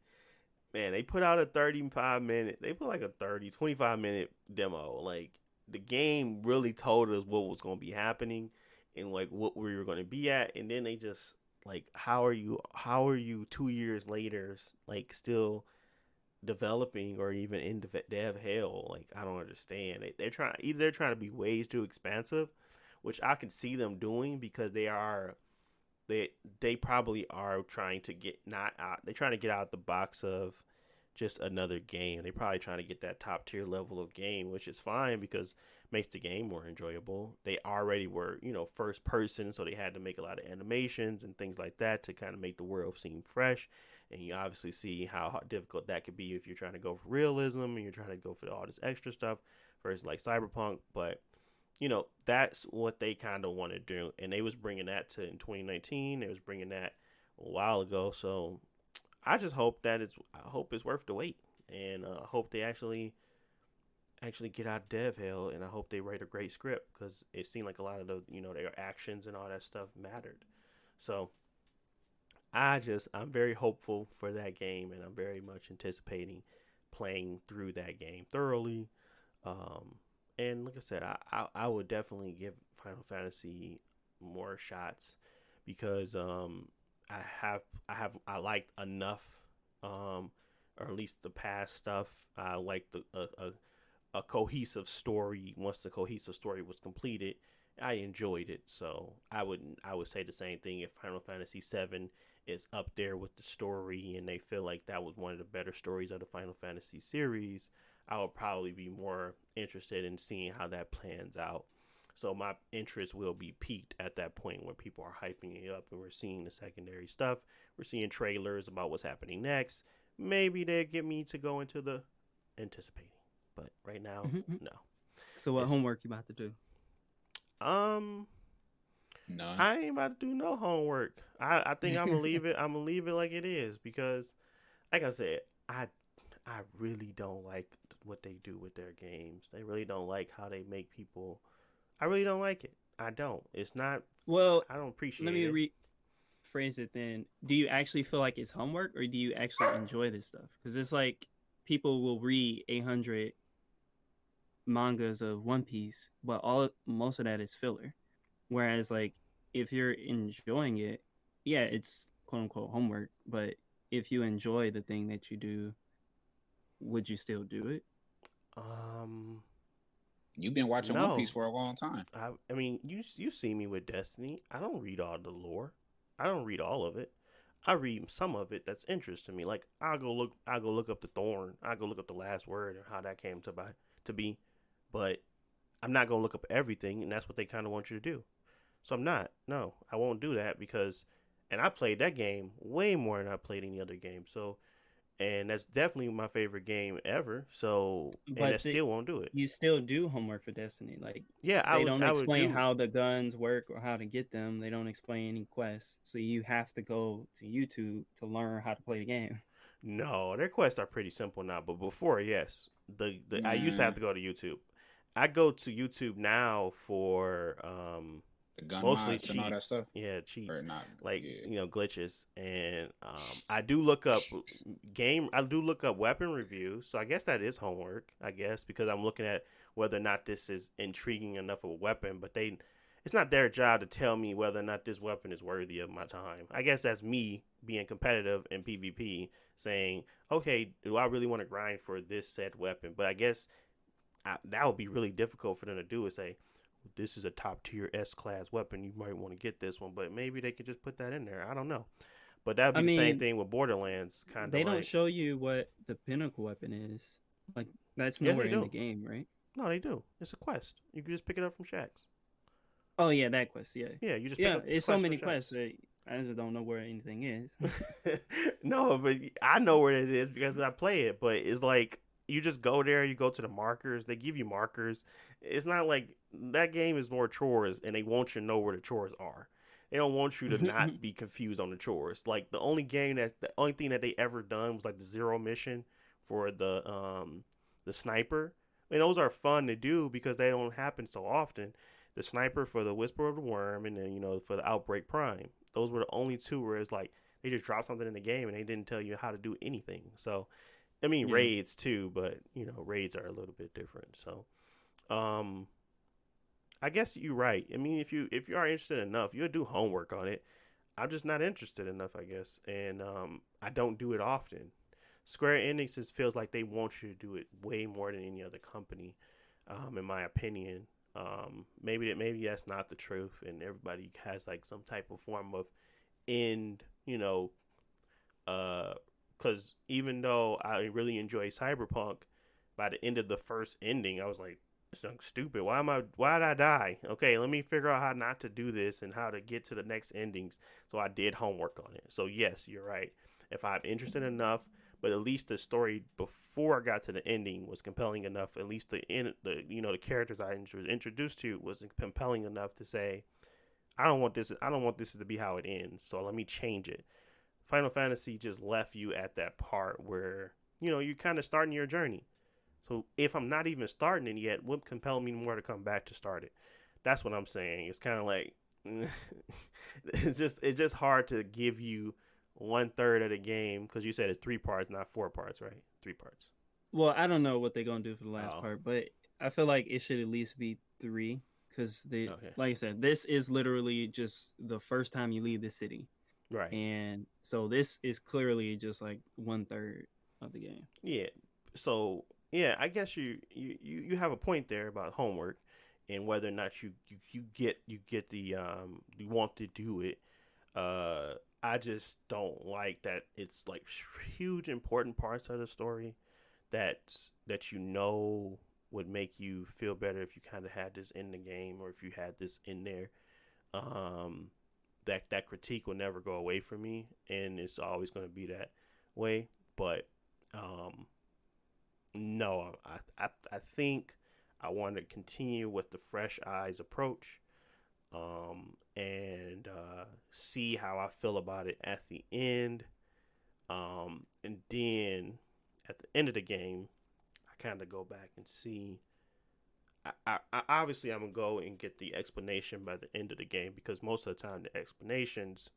[SPEAKER 1] Man, they put out a 35-minute. They put like a 25-minute demo. Like the game really told us what was going to be happening and like what we were going to be at, and then they just like how are you 2 years later like still developing or even in dev hell? Like I don't understand. They're trying to be ways too expansive, which I can see them doing because they probably are trying to get not out. They're trying to get out the box of just another game. They're probably trying to get that top tier level of game, which is fine because it makes the game more enjoyable. They already were, first person, so they had to make a lot of animations and things like that to kind of make the world seem fresh. And you obviously see how difficult that could be if you're trying to go for realism and you're trying to go for all this extra stuff versus like Cyberpunk. But that's what they kind of want to do, and they was bringing that to in 2019. They was bringing that a while ago, so I just hope I hope it's worth the wait, and hope they actually actually get out of dev hell, and I hope they write a great script because it seemed like a lot of the their actions and all that stuff mattered. So I'm very hopeful for that game, and I'm very much anticipating playing through that game thoroughly. Um, and like I said, I would definitely give Final Fantasy more shots because I liked enough, um, or at least the past stuff. I liked a cohesive story. Once the cohesive story was completed, I enjoyed it. So I would say the same thing if Final Fantasy VII is up there with the story and they feel like that was one of the better stories of the Final Fantasy series. I would probably be more interested in seeing how that plans out. So my interest will be peaked at that point when people are hyping it up and we're seeing the secondary stuff. We're seeing trailers about what's happening next. Maybe they get me to go into the anticipating. But right now, no.
[SPEAKER 3] So what
[SPEAKER 1] It's,
[SPEAKER 3] homework you about to do?
[SPEAKER 1] um,
[SPEAKER 2] None.
[SPEAKER 1] I ain't about to do no homework. I think I'm gonna leave it. I'm gonna leave it like it is because, like I said, I really don't like what they do with their games. They really don't like how they make people. I really don't like it. I don't. It's not.
[SPEAKER 3] Well,
[SPEAKER 1] I don't
[SPEAKER 3] let
[SPEAKER 1] appreciate
[SPEAKER 3] me
[SPEAKER 1] it.
[SPEAKER 3] rephrase it then. Do you actually feel like it's homework, or do you actually enjoy this stuff? Because it's like people will read 800 mangas of One Piece, but most of that is filler. Whereas, like, if you're enjoying it, yeah, it's quote unquote homework. But if you enjoy the thing that you do, would you still do it?
[SPEAKER 1] Um,
[SPEAKER 2] You've been watching One Piece
[SPEAKER 1] no.
[SPEAKER 2] for a long time.
[SPEAKER 1] I mean, you see me with Destiny. I don't read all the lore. I don't read all of it. I read some of it that's interesting to me. Like I'll go look up the Thorn. I'll go look up the last word and how that came to be. But I'm not gonna look up everything, and that's what they kind of want you to do. So I'm not. No, I won't do that because, and I played that game way more than I played any other game. So, and that's definitely my favorite game ever. So, and I
[SPEAKER 3] But
[SPEAKER 1] still won't do it.
[SPEAKER 3] you still do homework for Destiny. Like,
[SPEAKER 1] Yeah,
[SPEAKER 3] they don't
[SPEAKER 1] I would
[SPEAKER 3] explain
[SPEAKER 1] do.
[SPEAKER 3] how the guns work or how to get them. They don't explain any quests. So you have to go to YouTube to learn how to play the game.
[SPEAKER 1] No, their quests are pretty simple now, but before, yes, the I used to have
[SPEAKER 2] Nah,
[SPEAKER 1] to go to YouTube. I go to YouTube now for
[SPEAKER 2] the gun
[SPEAKER 1] mostly
[SPEAKER 2] mods and all that
[SPEAKER 1] cheats.
[SPEAKER 2] stuff,
[SPEAKER 1] Yeah,
[SPEAKER 2] or
[SPEAKER 1] cheats
[SPEAKER 2] not?
[SPEAKER 1] like
[SPEAKER 2] Yeah.
[SPEAKER 1] glitches, and I do look up game. I do look up weapon reviews, so I guess that is homework. I guess because I'm looking at whether or not this is intriguing enough of a weapon, but it's not their job to tell me whether or not this weapon is worthy of my time. I guess that's me being competitive in PvP, saying, okay, do I really want to grind for this said weapon? But I guess that would be really difficult for them to do is say, this is a top tier S class weapon. You might want to get this one, but maybe they could just put that in there. I don't know. But that would
[SPEAKER 3] I
[SPEAKER 1] be the same
[SPEAKER 3] mean,
[SPEAKER 1] thing with Borderlands, kind of
[SPEAKER 3] they don't
[SPEAKER 1] like,
[SPEAKER 3] show you what the pinnacle weapon is. Like, that's
[SPEAKER 1] yeah,
[SPEAKER 3] nowhere
[SPEAKER 1] they
[SPEAKER 3] in the
[SPEAKER 1] do.
[SPEAKER 3] game, right?
[SPEAKER 1] No, they do. It's a quest. You can just pick it up from Shacks.
[SPEAKER 3] Oh yeah, that quest. Yeah,
[SPEAKER 1] Yeah, you just pick
[SPEAKER 3] yeah.
[SPEAKER 1] up this
[SPEAKER 3] It's so
[SPEAKER 1] quest from
[SPEAKER 3] many quests
[SPEAKER 1] Shacks.
[SPEAKER 3] that I just don't know where anything is.
[SPEAKER 1] No, but I know where it is because I play it. But it's like you just go there, you go to the markers, they give you markers. It's not like that game is more chores, and they want you to know where the chores are. They don't want you to not be confused on the chores. Like the only thing that they ever done was like the zero mission for the sniper. And those are fun to do because they don't happen so often. The sniper for the Whisper of the Worm, and then for the Outbreak Prime. Those were the only two where it's like they just dropped something in the game and they didn't tell you how to do anything. So I mean
[SPEAKER 3] Yeah.
[SPEAKER 1] raids too, but raids are a little bit different. So um I guess you're right. I mean if you are interested enough, you'll do homework on it. I'm just not interested enough, I guess. And I don't do it often. Square Enix just feels like they want you to do it way more than any other company, in my opinion. Maybe that's not the truth, and everybody has like some type of form of end, because even though I really enjoy Cyberpunk, by the end of the first ending, I was like, "This is stupid. Why did I die? Okay, let me figure out how not to do this and how to get to the next endings." So I did homework on it. So yes, you're right. If I'm interested enough, but at least the story before I got to the ending was compelling enough. At least the characters I was introduced to was compelling enough to say, I don't want this. I don't want this to be how it ends. So let me change it. Final Fantasy just left you at that part where you kind of starting your journey. So if I'm not even starting it yet, what compel me more to come back to start it? That's what I'm saying. It's kind of like it's just hard to give you 1/3 of the game because you said it's 3 parts, not 4 parts, right? 3 parts.
[SPEAKER 3] Well, I don't know what they're gonna do for the last
[SPEAKER 1] Oh,
[SPEAKER 3] part, but I feel like it should at least be three because they,
[SPEAKER 1] okay,
[SPEAKER 3] like I said, this is literally just the first time you leave the city,
[SPEAKER 1] right.
[SPEAKER 3] and so this is clearly just like 1/3 of the game.
[SPEAKER 1] Yeah. So yeah, I guess you have a point there about homework and whether or not you get the you want to do it. Uh, I just don't like that it's like huge important parts of the story that would make you feel better if you kind of had this in the game or if you had this in there. Um, that critique will never go away from me, and it's always going to be that way. But um, no, I think I want to continue with the fresh eyes approach, and see how I feel about it at the end, and then at the end of the game, I kind of go back and see. I obviously I'm gonna go and get the explanation by the end of the game because most of the time the explanations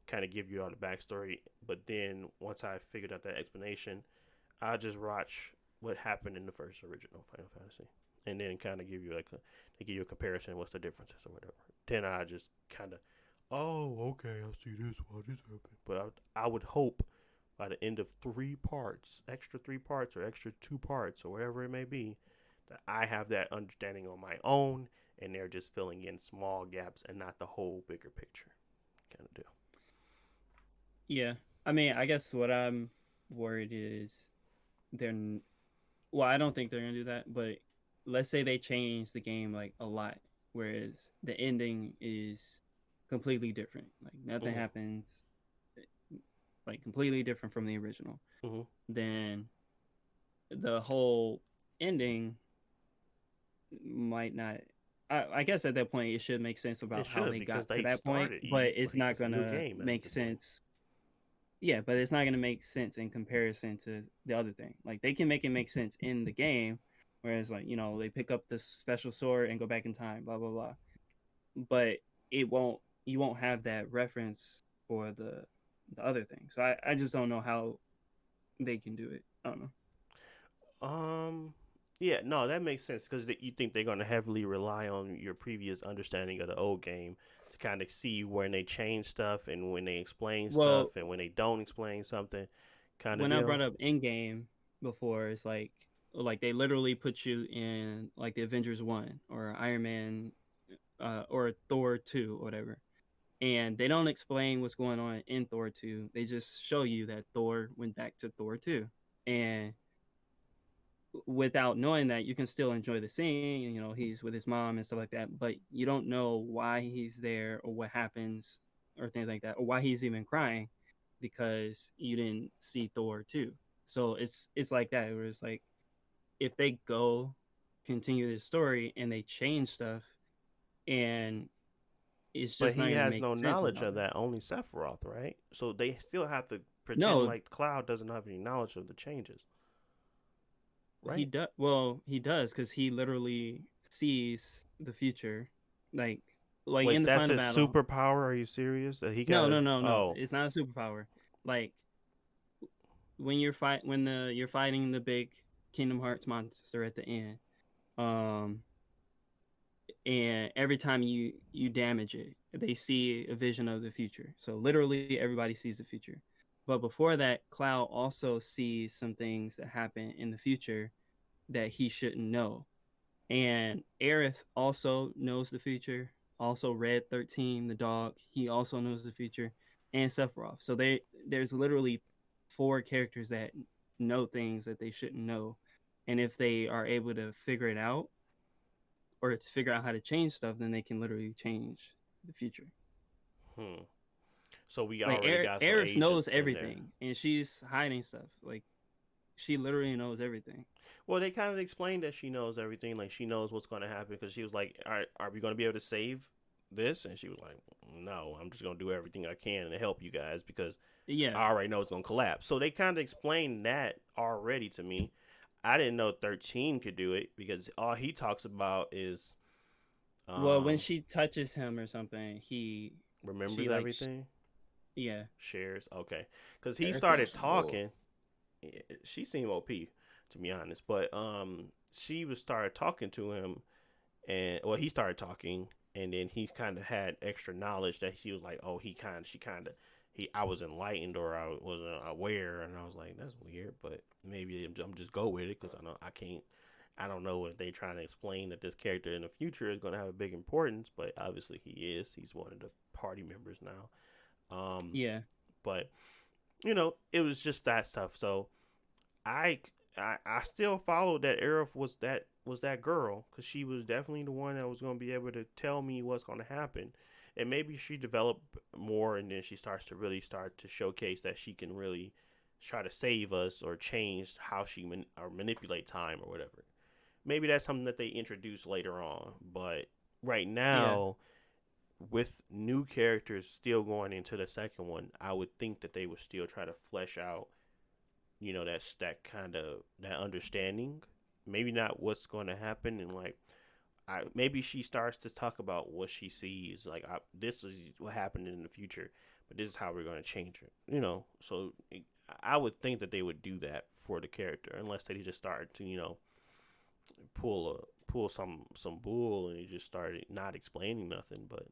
[SPEAKER 1] kind of give you all the backstory. But then once I figured out that explanation, I just watch what happened in the first original Final Fantasy, and then kind of give you like they give you a comparison, what's the differences or whatever. Then I just kind of, oh okay, I see this why this happened. But I would hope by the end of 3 parts, extra 3 parts or extra 2 parts or whatever it may be, that I have that understanding on my own, and they're just filling in small gaps and not the whole bigger picture kind of deal.
[SPEAKER 3] Yeah, I mean, I guess what I'm worried is they're well, I don't think they're gonna do that, but let's say they change the game like a lot, whereas the ending is completely different. Like nothing
[SPEAKER 1] Mm-hmm.
[SPEAKER 3] happens, like completely different from the original.
[SPEAKER 1] Mm-hmm.
[SPEAKER 3] Then the whole ending might not. I guess at that point it should make sense
[SPEAKER 1] It
[SPEAKER 3] about how
[SPEAKER 1] should
[SPEAKER 3] they
[SPEAKER 1] because
[SPEAKER 3] got to
[SPEAKER 1] they
[SPEAKER 3] that point,
[SPEAKER 1] started
[SPEAKER 3] but
[SPEAKER 1] you
[SPEAKER 3] it's
[SPEAKER 1] like
[SPEAKER 3] not
[SPEAKER 1] it's a new
[SPEAKER 3] gonna
[SPEAKER 1] game at
[SPEAKER 3] make
[SPEAKER 1] the point.
[SPEAKER 3] sense. Yeah, but it's not gonna make sense in comparison to the other thing. Like they can make it make sense in the game, whereas like they pick up this special sword and go back in time, blah blah blah. But it won't. You won't have that reference for the other thing. So I just don't know how they can do it. I don't know.
[SPEAKER 1] Um, yeah, no, that makes sense because you think they're going to heavily rely on your previous understanding of the old game to kind of see when they change stuff and when they explain
[SPEAKER 3] Well,
[SPEAKER 1] stuff and when they don't explain something, kind of
[SPEAKER 3] when I
[SPEAKER 1] deal.
[SPEAKER 3] brought up in game before, it's like they literally put you in like the Avengers 1 or Iron Man or Thor 2 or whatever. And they don't explain what's going on in Thor 2. They just show you that Thor went back to Thor 2. And without knowing that, you can still enjoy the scene. He's with his mom and stuff like that, but you don't know why he's there or what happens or things like that, or why he's even crying because you didn't see Thor 2. So it's like that, where it's like if they go continue this story and they change stuff and it's
[SPEAKER 1] But
[SPEAKER 3] just not
[SPEAKER 1] he
[SPEAKER 3] gonna
[SPEAKER 1] has
[SPEAKER 3] make
[SPEAKER 1] no
[SPEAKER 3] sense
[SPEAKER 1] knowledge
[SPEAKER 3] without
[SPEAKER 1] of
[SPEAKER 3] that.
[SPEAKER 1] that, only Sephiroth, right? So they still have to pretend
[SPEAKER 3] No,
[SPEAKER 1] like Cloud doesn't have any knowledge of the changes,
[SPEAKER 3] he
[SPEAKER 1] right?
[SPEAKER 3] does. Well, he does because he literally sees the future, like in
[SPEAKER 1] Wait,
[SPEAKER 3] the
[SPEAKER 1] that's
[SPEAKER 3] final
[SPEAKER 1] his
[SPEAKER 3] battle.
[SPEAKER 1] superpower? Are you serious? That he
[SPEAKER 3] No,
[SPEAKER 1] got?
[SPEAKER 3] no, no, no.
[SPEAKER 1] Oh,
[SPEAKER 3] It's not a superpower. Like you're fighting the big Kingdom Hearts monster at the end. Um, and every time you damage it, they see a vision of the future. So literally everybody sees the future. But before that, Cloud also sees some things that happen in the future that he shouldn't know. And Aerith also knows the future. Also, Red 13, the dog, he also knows the future, and Sephiroth. So there's literally 4 characters that know things that they shouldn't know, and if they are able to figure it out or to figure out how to change stuff, then they can literally change the future.
[SPEAKER 1] hmm. So we
[SPEAKER 3] Like
[SPEAKER 1] already got some
[SPEAKER 3] Aerith knows
[SPEAKER 1] agents in there.
[SPEAKER 3] everything, and she's hiding stuff. Like she literally knows everything.
[SPEAKER 1] Well, they kind of explained that she knows everything. Like she knows what's going to happen because she was like, "All right, are we going to be able to save this?" And she was like, "No, I'm just going to do everything I can to help you guys because
[SPEAKER 3] Yeah,
[SPEAKER 1] I already know it's going to collapse." So they kind of explained that already to me. I didn't know 13 could do it because all he talks about is
[SPEAKER 3] Well, when
[SPEAKER 1] um
[SPEAKER 3] she touches him or something,
[SPEAKER 1] remembers
[SPEAKER 3] she like,
[SPEAKER 1] everything,
[SPEAKER 3] yeah,
[SPEAKER 1] shares. Okay, because he
[SPEAKER 2] Everything on
[SPEAKER 1] started
[SPEAKER 2] some bull.
[SPEAKER 1] talking. She seemed OP to be honest, but she was started talking to him, and well, he started talking, and then he kind of had extra knowledge that she was like, oh, she kind of, I was enlightened or I wasn't aware, and I was like, that's weird, but maybe I'm just go with it because I don't know if they trying to explain that this character in the future is going to have a big importance, but obviously he's one of the party members now. Um,
[SPEAKER 3] yeah,
[SPEAKER 1] but it was just that stuff. So I I still followed that Aerith was that girl because she was definitely the one that was going to be able to tell me what's going to happen, and maybe she developed more, and then she starts to really start to showcase that she can really try to save us or change how she or manipulate time or whatever. Maybe that's something that they introduce later on, but right
[SPEAKER 3] yeah.
[SPEAKER 1] now with new characters still going into the second one, I would think that they would still try to flesh out that's that kind of that understanding. Maybe not what's going to happen, and like maybe she starts to talk about what she sees. Like this is what happened in the future, but this is how we're going to change it. So I would think that they would do that for the character, unless they just start to pull some bull and he just started not explaining nothing. But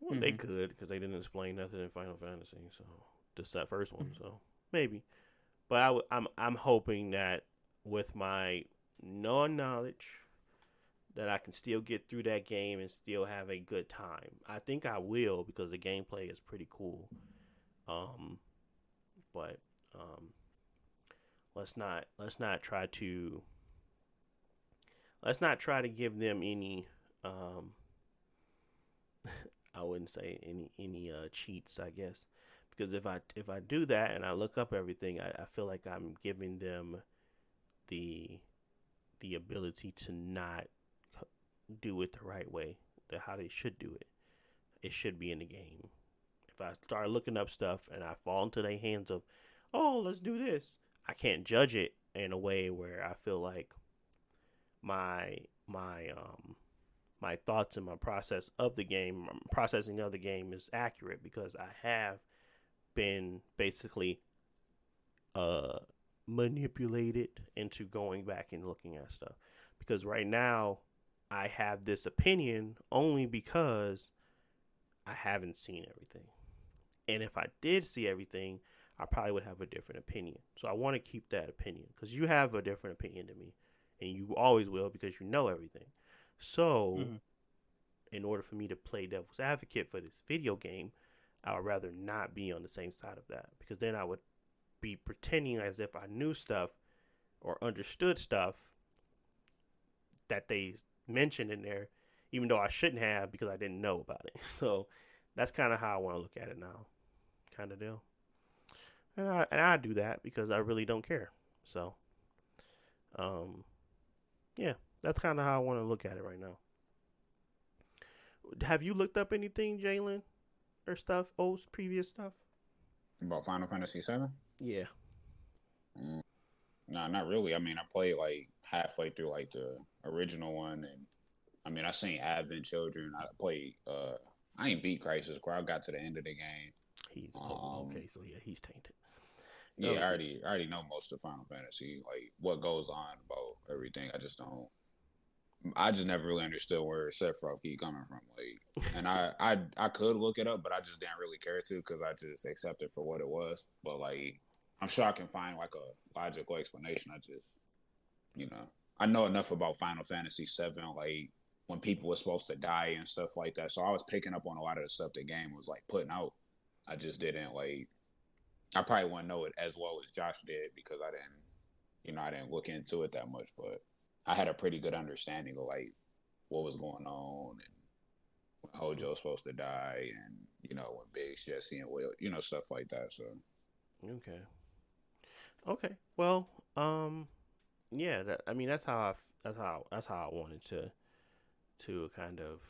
[SPEAKER 1] well, they
[SPEAKER 3] Mm-hmm.
[SPEAKER 1] could because they didn't explain nothing in Final Fantasy, so just that first one. So maybe. But I'm hoping that with my knowledge that I can still get through that game and still have a good time. I think I will because the gameplay is pretty cool. Um, but let's not try to give them any um I wouldn't say any cheats, I guess, because if I do that and I look up everything, I feel like I'm giving them the the ability to not do it the right way, how they should do it. It should be in the game. If I start looking up stuff and I fall into their hands of, oh, let's do this, I can't judge it in a way where I feel like my my um my thoughts and my processing of the game is accurate because I have been basically uh manipulated into going back and looking at stuff. Because right now I have this opinion only because I haven't seen everything. And if I did see everything, I probably would have a different opinion. So I want to keep that opinion because you have a different opinion than me, and you always will because you know everything. So,
[SPEAKER 3] Mm-hmm.
[SPEAKER 1] in order for me to play devil's advocate for this video game, I would rather not be on the same side of that because then I would be pretending as if I knew stuff or understood stuff that they mentioned in there, even though I shouldn't have because I didn't know about it. So that's kind of how I want to look at it now, kind of deal. And I do that because I really don't care. So, um, yeah, that's kind of how I want to look at it right now. Have you looked up anything, Jalen, or stuff, old previous stuff?
[SPEAKER 2] About Final Fantasy 7?
[SPEAKER 1] Yeah.
[SPEAKER 2] Mm. Nah, not really. I mean, I played like halfway through like the original one, and I mean, I seen Advent Children. I played. I ain't beat Crisis Core. I got to the end of the game.
[SPEAKER 1] Okay, so yeah, he's tainted.
[SPEAKER 2] Yeah,
[SPEAKER 1] Oh,
[SPEAKER 2] I already know most of Final Fantasy, like what goes on about everything. I just don't. I just never really understood where Sephiroth keep coming from. Like, and I could look it up, but I just didn't really care to because I just accepted for what it was. But like, I'm sure I can find like a logical explanation. I just, you know, I know enough about Final Fantasy 7, like when people were supposed to die and stuff like that. So I was picking up on a lot of the stuff the game was like putting out. I just didn't like. I probably wouldn't know it as well as Josh did because I didn't look into it that much, but I had a pretty good understanding of like what was going on and when Hojo's supposed to die and when Biggs, Jesse, and Will, stuff like that. So
[SPEAKER 1] okay. Okay. Well, yeah. I mean, that's how I wanted to kind of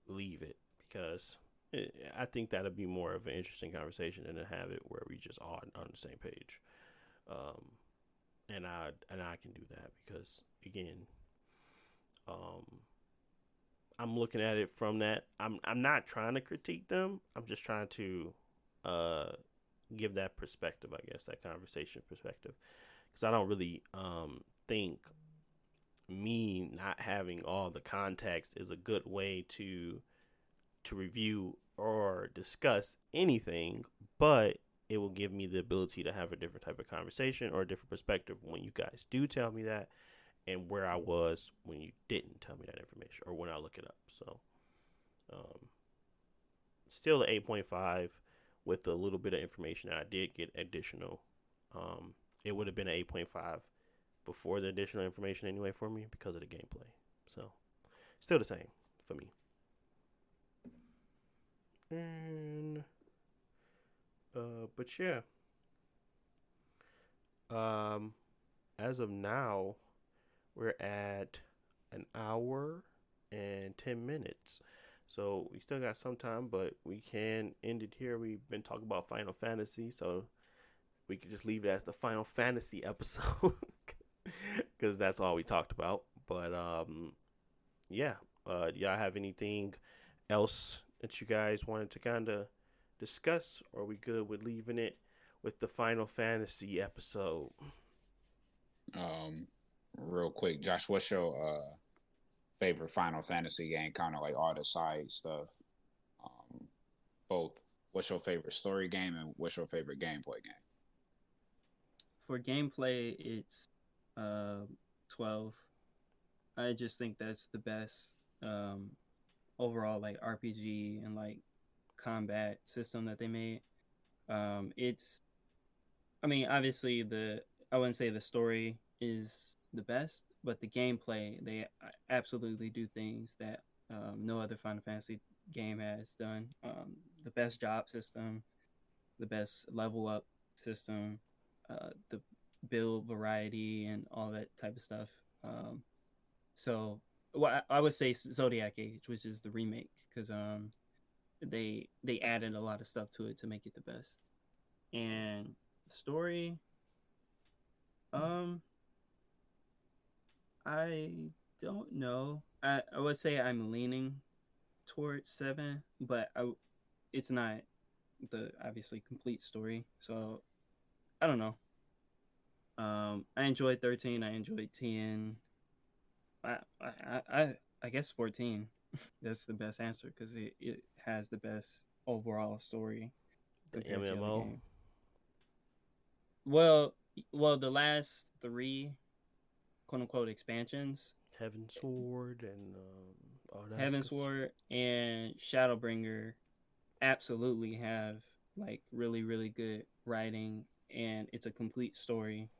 [SPEAKER 1] leave it because I think that'd be more of an interesting conversation than to have it where we just all on the same page. Um, and I can do that because again, um, I'm looking at it from that. I'm not trying to critique them. I'm just trying to uh give that perspective, I guess, that conversation perspective, because I don't really think me not having all the context is a good way to review or discuss anything, but it will give me the ability to have a different type of conversation or a different perspective when you guys do tell me that, and where I was when you didn't tell me that information or when I look it up. So, um, still an 8.5 with a little bit of information that I did get additional. It would have been an 8.5 before the additional information anyway for me because of the gameplay. So, still the same for me. And but yeah, um, as of now, we're at an hour and 10 minutes. So we still got some time, but we can end it here. We've been talking about Final Fantasy, so we could just leave it as the Final Fantasy episode because that's all we talked about. But yeah. Y'all have anything else that you guys wanted to kind of discuss, or are we good with leaving it with the Final Fantasy episode?
[SPEAKER 2] Um, Real quick, Josh, what's your favorite Final Fantasy game? Kind of like all the side stuff. Um, Both. What's your favorite story game and what's your favorite gameplay game?
[SPEAKER 3] For gameplay, it's uh 12. I just think that's the best overall like RPG and like combat system that they made. It's I mean, obviously the I wouldn't say the story is the best, but the gameplay they absolutely do things that no other Final Fantasy game has done. The best job system, the best level up system, the build variety, and all that type of stuff. So, well, I would say Zodiac Age, which is the remake, because they added a lot of stuff to it to make it the best. And story, um, I don't know. I would say I'm leaning towards 7, but it's not the obviously complete story. So I don't know. I enjoyed 13. I enjoyed 10. I I I guess 14. That's the best answer because it has the best overall story
[SPEAKER 1] The
[SPEAKER 3] compared to other
[SPEAKER 1] MMO,
[SPEAKER 3] games. Well, the last 3 quote unquote expansions,
[SPEAKER 1] Heaven Sword, and all that
[SPEAKER 3] Heaven
[SPEAKER 1] good stuff.
[SPEAKER 3] Sword and Shadowbringer, absolutely have like really good writing, and it's a complete story,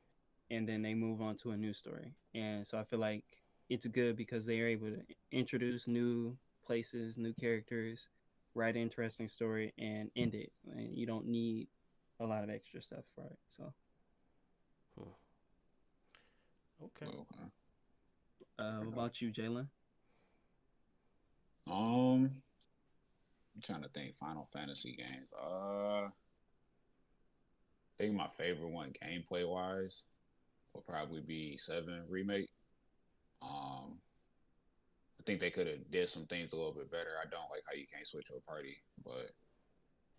[SPEAKER 3] and then they move on to a new story. And so I feel like it's good because they are able to introduce new places, new characters, write an interesting story, and end it. And you don't need a lot of extra stuff for it. So,
[SPEAKER 1] Hmm. Okay.
[SPEAKER 2] Okay.
[SPEAKER 3] what about you, Jalen?
[SPEAKER 2] I'm trying to think Final Fantasy games. I think my favorite one gameplay wise will probably be 7 Remake. Um, I think they could have did some things a little bit better. I don't like how you can't switch your party, but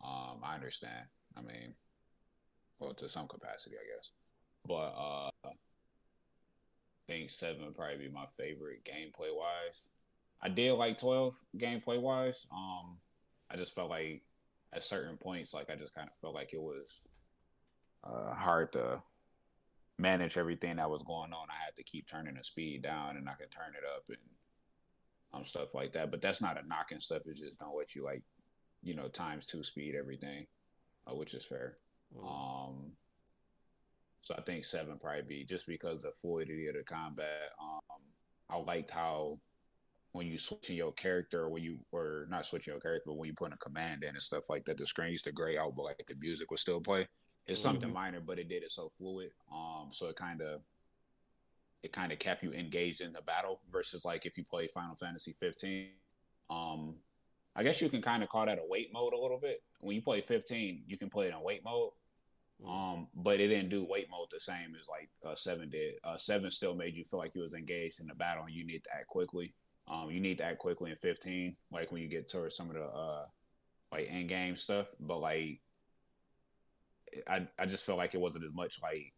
[SPEAKER 2] I understand. I mean, well, to some capacity, I guess. But I think 7 would probably be my favorite gameplay wise. I did like 12 gameplay wise. I just felt like at certain points, like I just kind of felt like it was hard to manage everything that was going on. I had to keep turning the speed down, and I could turn it up and stuff like that. But that's not a knock and stuff. It's just don't let you like times 2 speed everything, which is fair.
[SPEAKER 1] Mm.
[SPEAKER 2] So I think 7 probably be just because of the fluidity of the combat. I liked how when you switching your character, or when you or not switching your character, but when you put a command in and stuff like that, the screen used to gray out, but like the music would still play. It's something
[SPEAKER 3] Mm-hmm.
[SPEAKER 2] minor, but it did it so fluid. So it kind of kept you engaged in the battle versus like if you play Final Fantasy 15. Um, I guess you can kind of call that a wait mode a little bit. When you play 15, you can play it in wait mode,
[SPEAKER 1] Mm.
[SPEAKER 2] But it didn't do wait mode the same as like seven did. Seven still made you feel like you was engaged in the battle and you need to act quickly. You need to act quickly in 15, like when you get towards some of the like end game stuff. But like I just felt like it wasn't as much like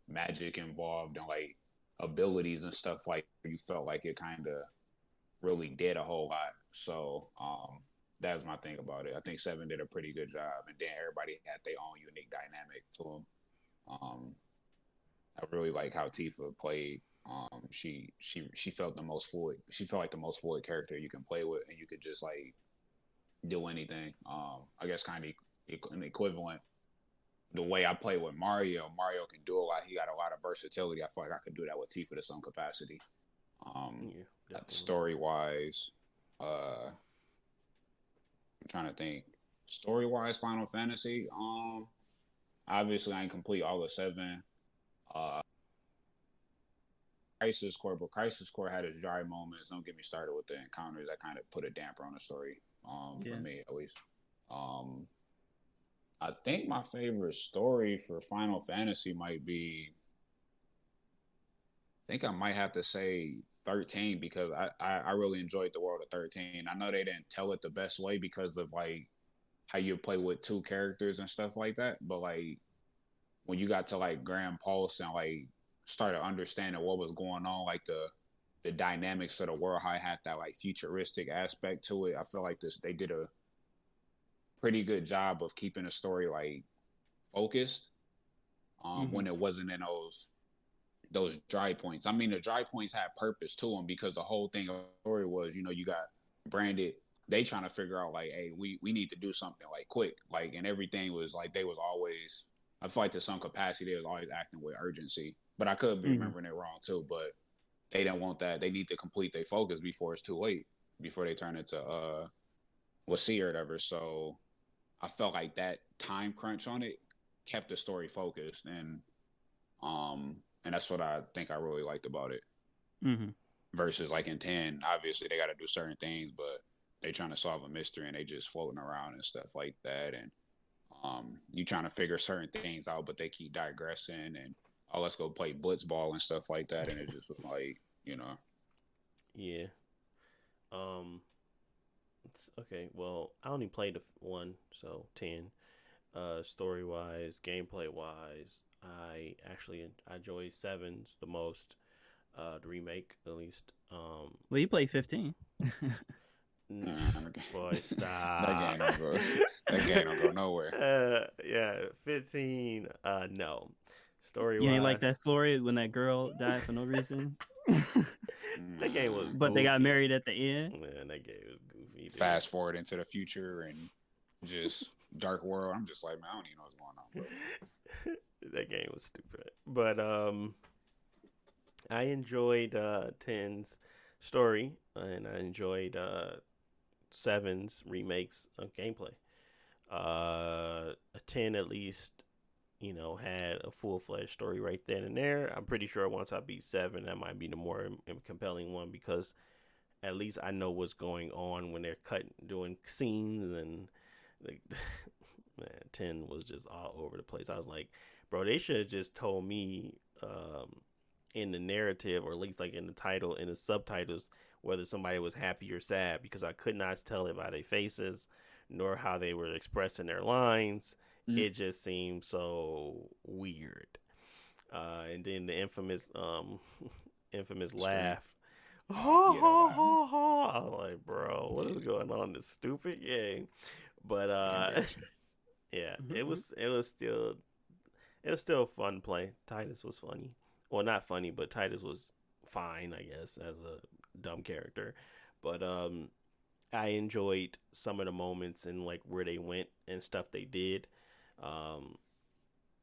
[SPEAKER 2] magic involved and like abilities and stuff, like you felt like it kind of really did a whole lot. So that's my thing about it. I think Seven did a pretty good job, and then everybody had their own unique dynamic to them. I really like how Tifa played. She felt the most fluid. She felt like the most fluid character you can play with, and you could just like do anything. I guess kind of an equivalent. The way I play with Mario, Mario can do a lot. He got a lot of versatility. I feel like I could do that with Tifa to some capacity.
[SPEAKER 1] Yeah, definitely.
[SPEAKER 2] Story wise, I'm trying to think. Story wise, Final Fantasy. Obviously I ain't complete all of seven. Uh, Crisis Core, but Crisis Core had its dry moments. Don't get me started with the encounters. That kind of put a damper on the story. For me at least. I think my favorite story for Final Fantasy might be. I think I might have to say 13 because I really enjoyed the world of 13. I know they didn't tell it the best way because of like how you play with two characters and stuff like that. But like when you got to like Grand Pulse and like started understanding what was going on, like the dynamics of the world, how it had that like futuristic aspect to it. I feel like they did a pretty good job of keeping the story like focused when it wasn't in those dry points. I mean, the dry points had purpose to them because the whole thing of the story was, you got branded. They trying to figure out like, hey, we need to do something like quick, like, and everything was like they was always. I feel like to some capacity they was always acting with urgency, but I could be remembering it wrong too. But they didn't want that. They need to complete their focus before it's too late, before they turn into Lassie or whatever. So I felt like that time crunch on it kept the story focused, and that's what I think I really liked about it. Versus like in 10, obviously they got to do certain things, but they trying to solve a mystery and they just floating around and stuff like that, and you trying to figure certain things out, but they keep digressing and let's go play blitzball and stuff like that, and it just was like.
[SPEAKER 1] Yeah. Okay. Well, I only played one, so 10. Story wise, gameplay wise, I enjoy sevens the most. The remake at least.
[SPEAKER 3] Well, you play 15.
[SPEAKER 1] Boy,
[SPEAKER 2] That
[SPEAKER 1] stop.
[SPEAKER 2] game don't go. That game don't go nowhere.
[SPEAKER 1] Yeah, 15. No, story
[SPEAKER 3] You ain't like
[SPEAKER 1] wise,
[SPEAKER 3] that story when that girl died for no reason.
[SPEAKER 1] that game was.
[SPEAKER 3] But
[SPEAKER 1] goofy.
[SPEAKER 3] they got married at the end.
[SPEAKER 1] Man, that game was goofy. Dude.
[SPEAKER 2] Fast forward into the future and just dark world. I'm just like, man, I don't even know what's going on, bro.
[SPEAKER 1] That game was stupid. But I enjoyed 10's story and I enjoyed 7's remakes of gameplay. 10 at least, had a full-fledged story right then and there. I'm pretty sure once I beat 7, that might be the more compelling one because at least I know what's going on when they're doing scenes and like, man, 10 was just all over the place. I was like, bro, they should have just told me in the narrative or at least like in the title, in the subtitles, whether somebody was happy or sad because I could not tell it by their faces nor how they were expressing their lines. It just seemed so weird. And then the infamous laugh. Ha ha ha ha. I was like, bro, what is going on in this stupid game? But yeah, it was still a fun play. Titus was funny. Well, not funny, but Titus was fine, I guess, as a dumb character. But I enjoyed some of the moments and like where they went and stuff they did. And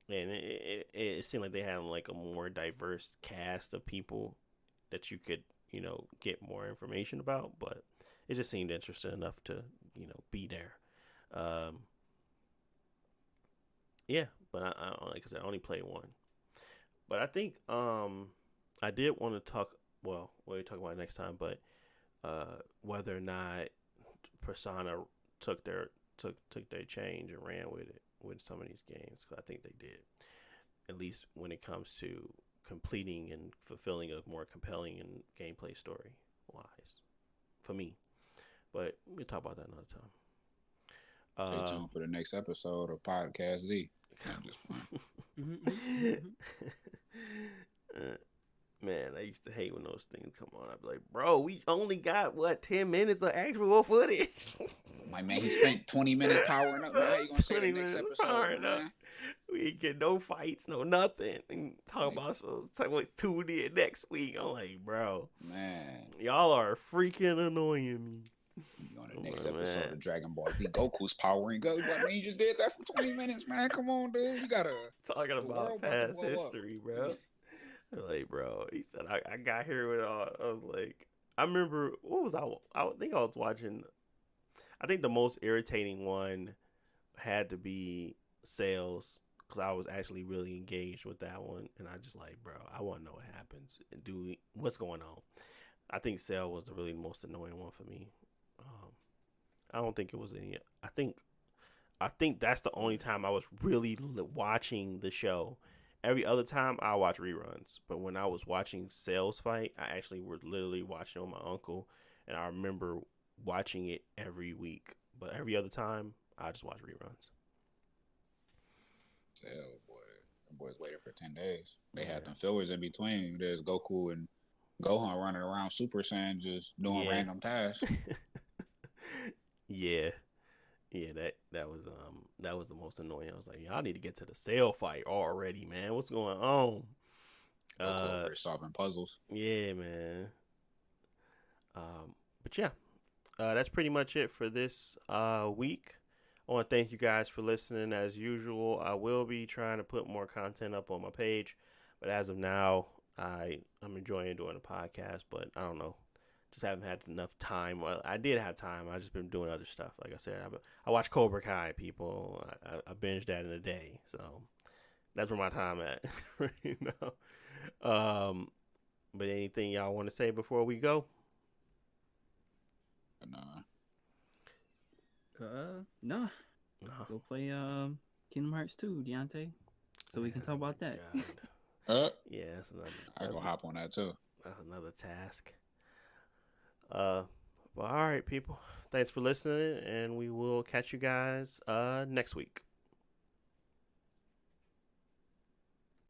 [SPEAKER 1] it seemed like they had like a more diverse cast of people that you could, get more information about, but it just seemed interesting enough to, be there. Yeah, but like I said, I only played one. But I think I did want to talk, well, we'll talk about it next time, but whether or not Persona took their change and ran with it. with some of these games. 'Cause I think they did, at least when it comes to completing and fulfilling a more compelling and gameplay story wise for me. But we'll talk about that another time.
[SPEAKER 2] Stay tuned for the next episode of Podcast Z. I'm just playing.
[SPEAKER 1] Man, I used to hate when those things come on. I'd be like, bro, we only got 10 minutes of actual footage.
[SPEAKER 2] My man, he spent 20 minutes powering up. How you gonna say the next episode, man?
[SPEAKER 1] We ain't get no fights, no nothing. And talk about what 2 did next week. I'm like, bro,
[SPEAKER 2] man,
[SPEAKER 1] y'all are freaking annoying me.
[SPEAKER 2] On the next episode of Dragon Ball Z, Goku's powering up. But man, you just did that for 20 minutes, man. Come on, dude. You gotta
[SPEAKER 1] talking about past history, bro. Like, bro, he said I got here with all. I was like, I remember what was I think I was watching. I think the most irritating one had to be Sales, because I was actually really engaged with that one, and I just like, bro, I want to know what happens and what's going on. I think Cell was the really most annoying one for me. I don't think it was any. I think that's the only time I was really watching the show. Every other time I watch reruns, but when I was watching Cell's fight, I actually was literally watching with my uncle, and I remember watching it every week. But every other time, I just watch reruns.
[SPEAKER 2] Cell, boy, the boys waited for 10 days. They had them fillers in between. There's Goku and Gohan running around Super Saiyan just doing random tasks.
[SPEAKER 1] Yeah, that was the most annoying. I was like, y'all need to get to the Cell fight already, man. What's going on?
[SPEAKER 2] Goku solving puzzles.
[SPEAKER 1] Yeah, man. But yeah, that's pretty much it for this week. I want to thank you guys for listening. As usual, I will be trying to put more content up on my page, but as of now, I'm enjoying doing the podcast. But I don't know. Just haven't had enough time. Well, I did have time. I just been doing other stuff. Like I said, I watch Cobra Kai, people. I binged that in a day. So that's where my time at right now. But anything y'all want to say before we go?
[SPEAKER 3] No. Go play Kingdom Hearts 2, Deontay. So we can talk about that.
[SPEAKER 1] Yeah, that's another.
[SPEAKER 2] I go hop on that too.
[SPEAKER 1] That's another task. Well, all right, people. Thanks for listening, and we will catch you guys next week.